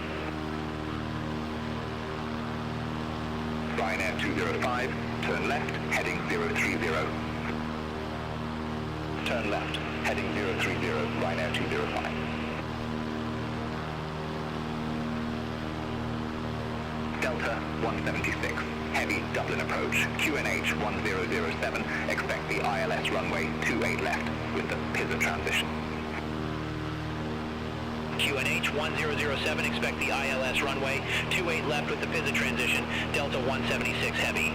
Ryanair 205, turn left, heading 030. Turn left, heading 030, Ryanair 205. Delta 176, heavy Dublin approach, QNH 1007, expect the ILS runway 28 left with the PISA transition. QNH 1007, expect the ILS runway 28 left with the PISA transition, Delta 176 Heavy.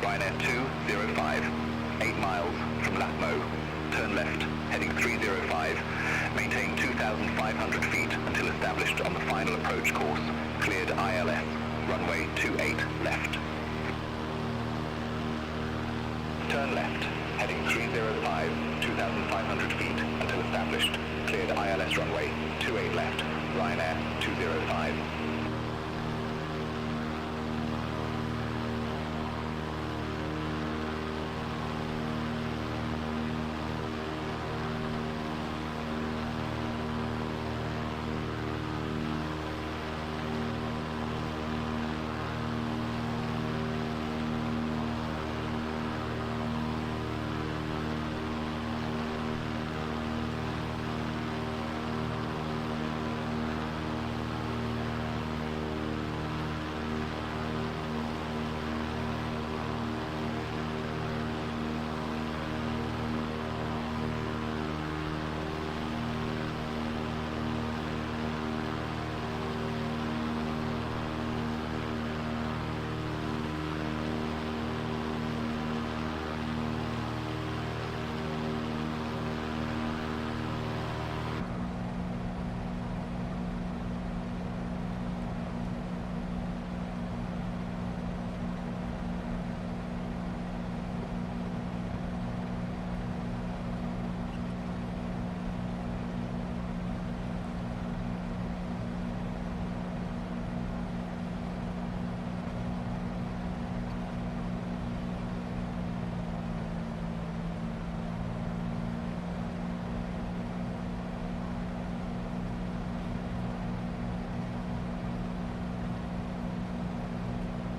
Ryanair 205, 8 miles from Latmo, turn left, heading 305, maintain 2,500 feet until established on the final approach course, cleared ILS, runway 28 left. Turn left, heading 305, 2,500 feet until established, cleared ILS runway 28 left, Ryanair 205.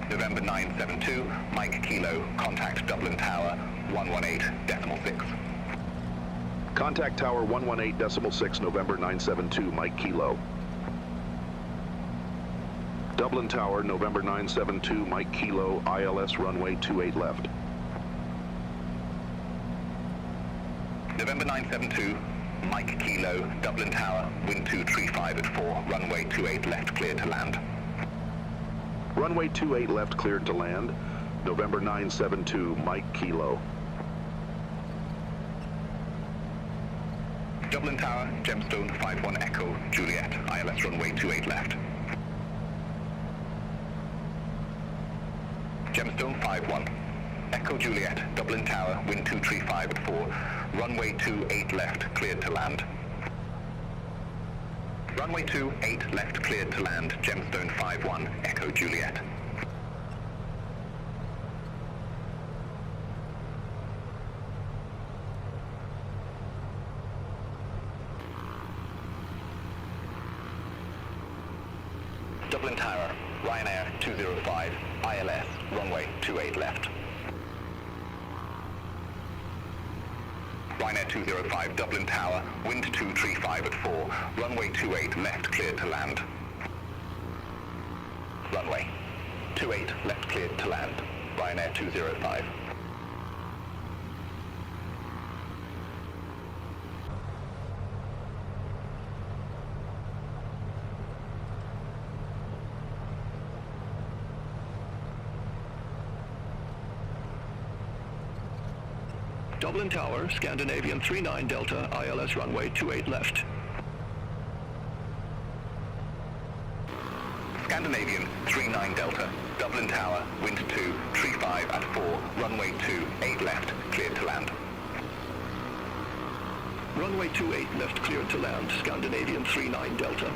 November 972, Mike Kilo, contact Dublin Tower, 118.6. Contact Tower 118.6, November 972, Mike Kilo. Dublin Tower, November 972, Mike Kilo, ILS runway 28 left. November 972, Mike Kilo, Dublin Tower, wind 235 at 4, runway 28 left, cleared to land. Runway 28 left cleared to land. November 972, Mike Kilo. Dublin Tower, Gemstone 51 Echo, Juliet, ILS runway 28 left. Gemstone 51, Echo Juliet, Dublin Tower, wind 235 at 4, runway 28 left, cleared to land. Runway 28 left cleared to land, Gemstone 51, Echo Juliet. Dublin Tower, Ryanair 205, ILS, runway 28 left. Ryanair 205, Dublin Tower, wind 235 at 4, runway 28 left cleared to land. Runway 28 left cleared to land, Ryanair 205. Dublin Tower, Scandinavian 39 Delta, ILS runway 28 left. Scandinavian 39 Delta, Dublin Tower, wind 235 at 4, runway 28 left, cleared to land. Runway 28 left cleared to land, Scandinavian 39 Delta.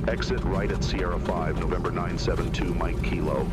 Exit right at Sierra 5, November 972, Mike Kilo.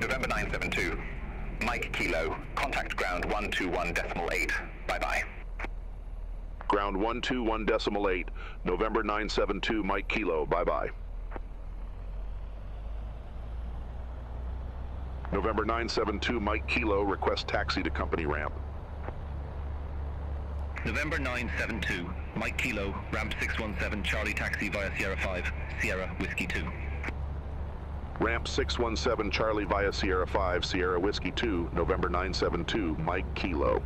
November 972, Mike Kilo, contact ground 121.8, bye-bye. Ground 121.8, November 972, Mike Kilo, bye-bye. November 972, Mike Kilo, request taxi to company ramp. November 972, Mike Kilo, ramp 617, Charlie taxi via Sierra 5, Sierra Whiskey 2. Ramp 617 Charlie via Sierra 5, Sierra Whiskey 2, November 972, Mike Kilo.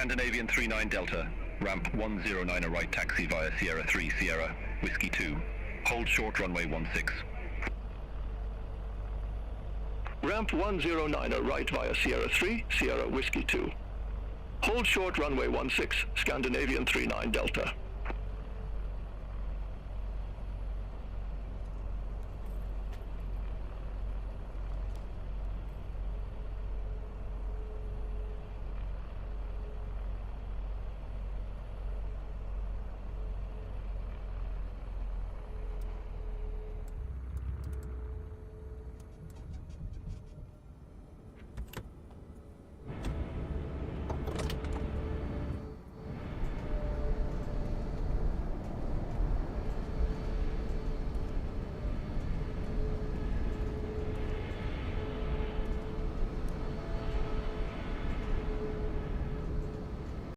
Scandinavian 39 Delta, ramp 109 right taxi via Sierra 3, Sierra Whiskey 2. Hold short runway 16. Ramp 109 right via Sierra 3, Sierra Whiskey 2. Hold short runway 16, Scandinavian 39 Delta.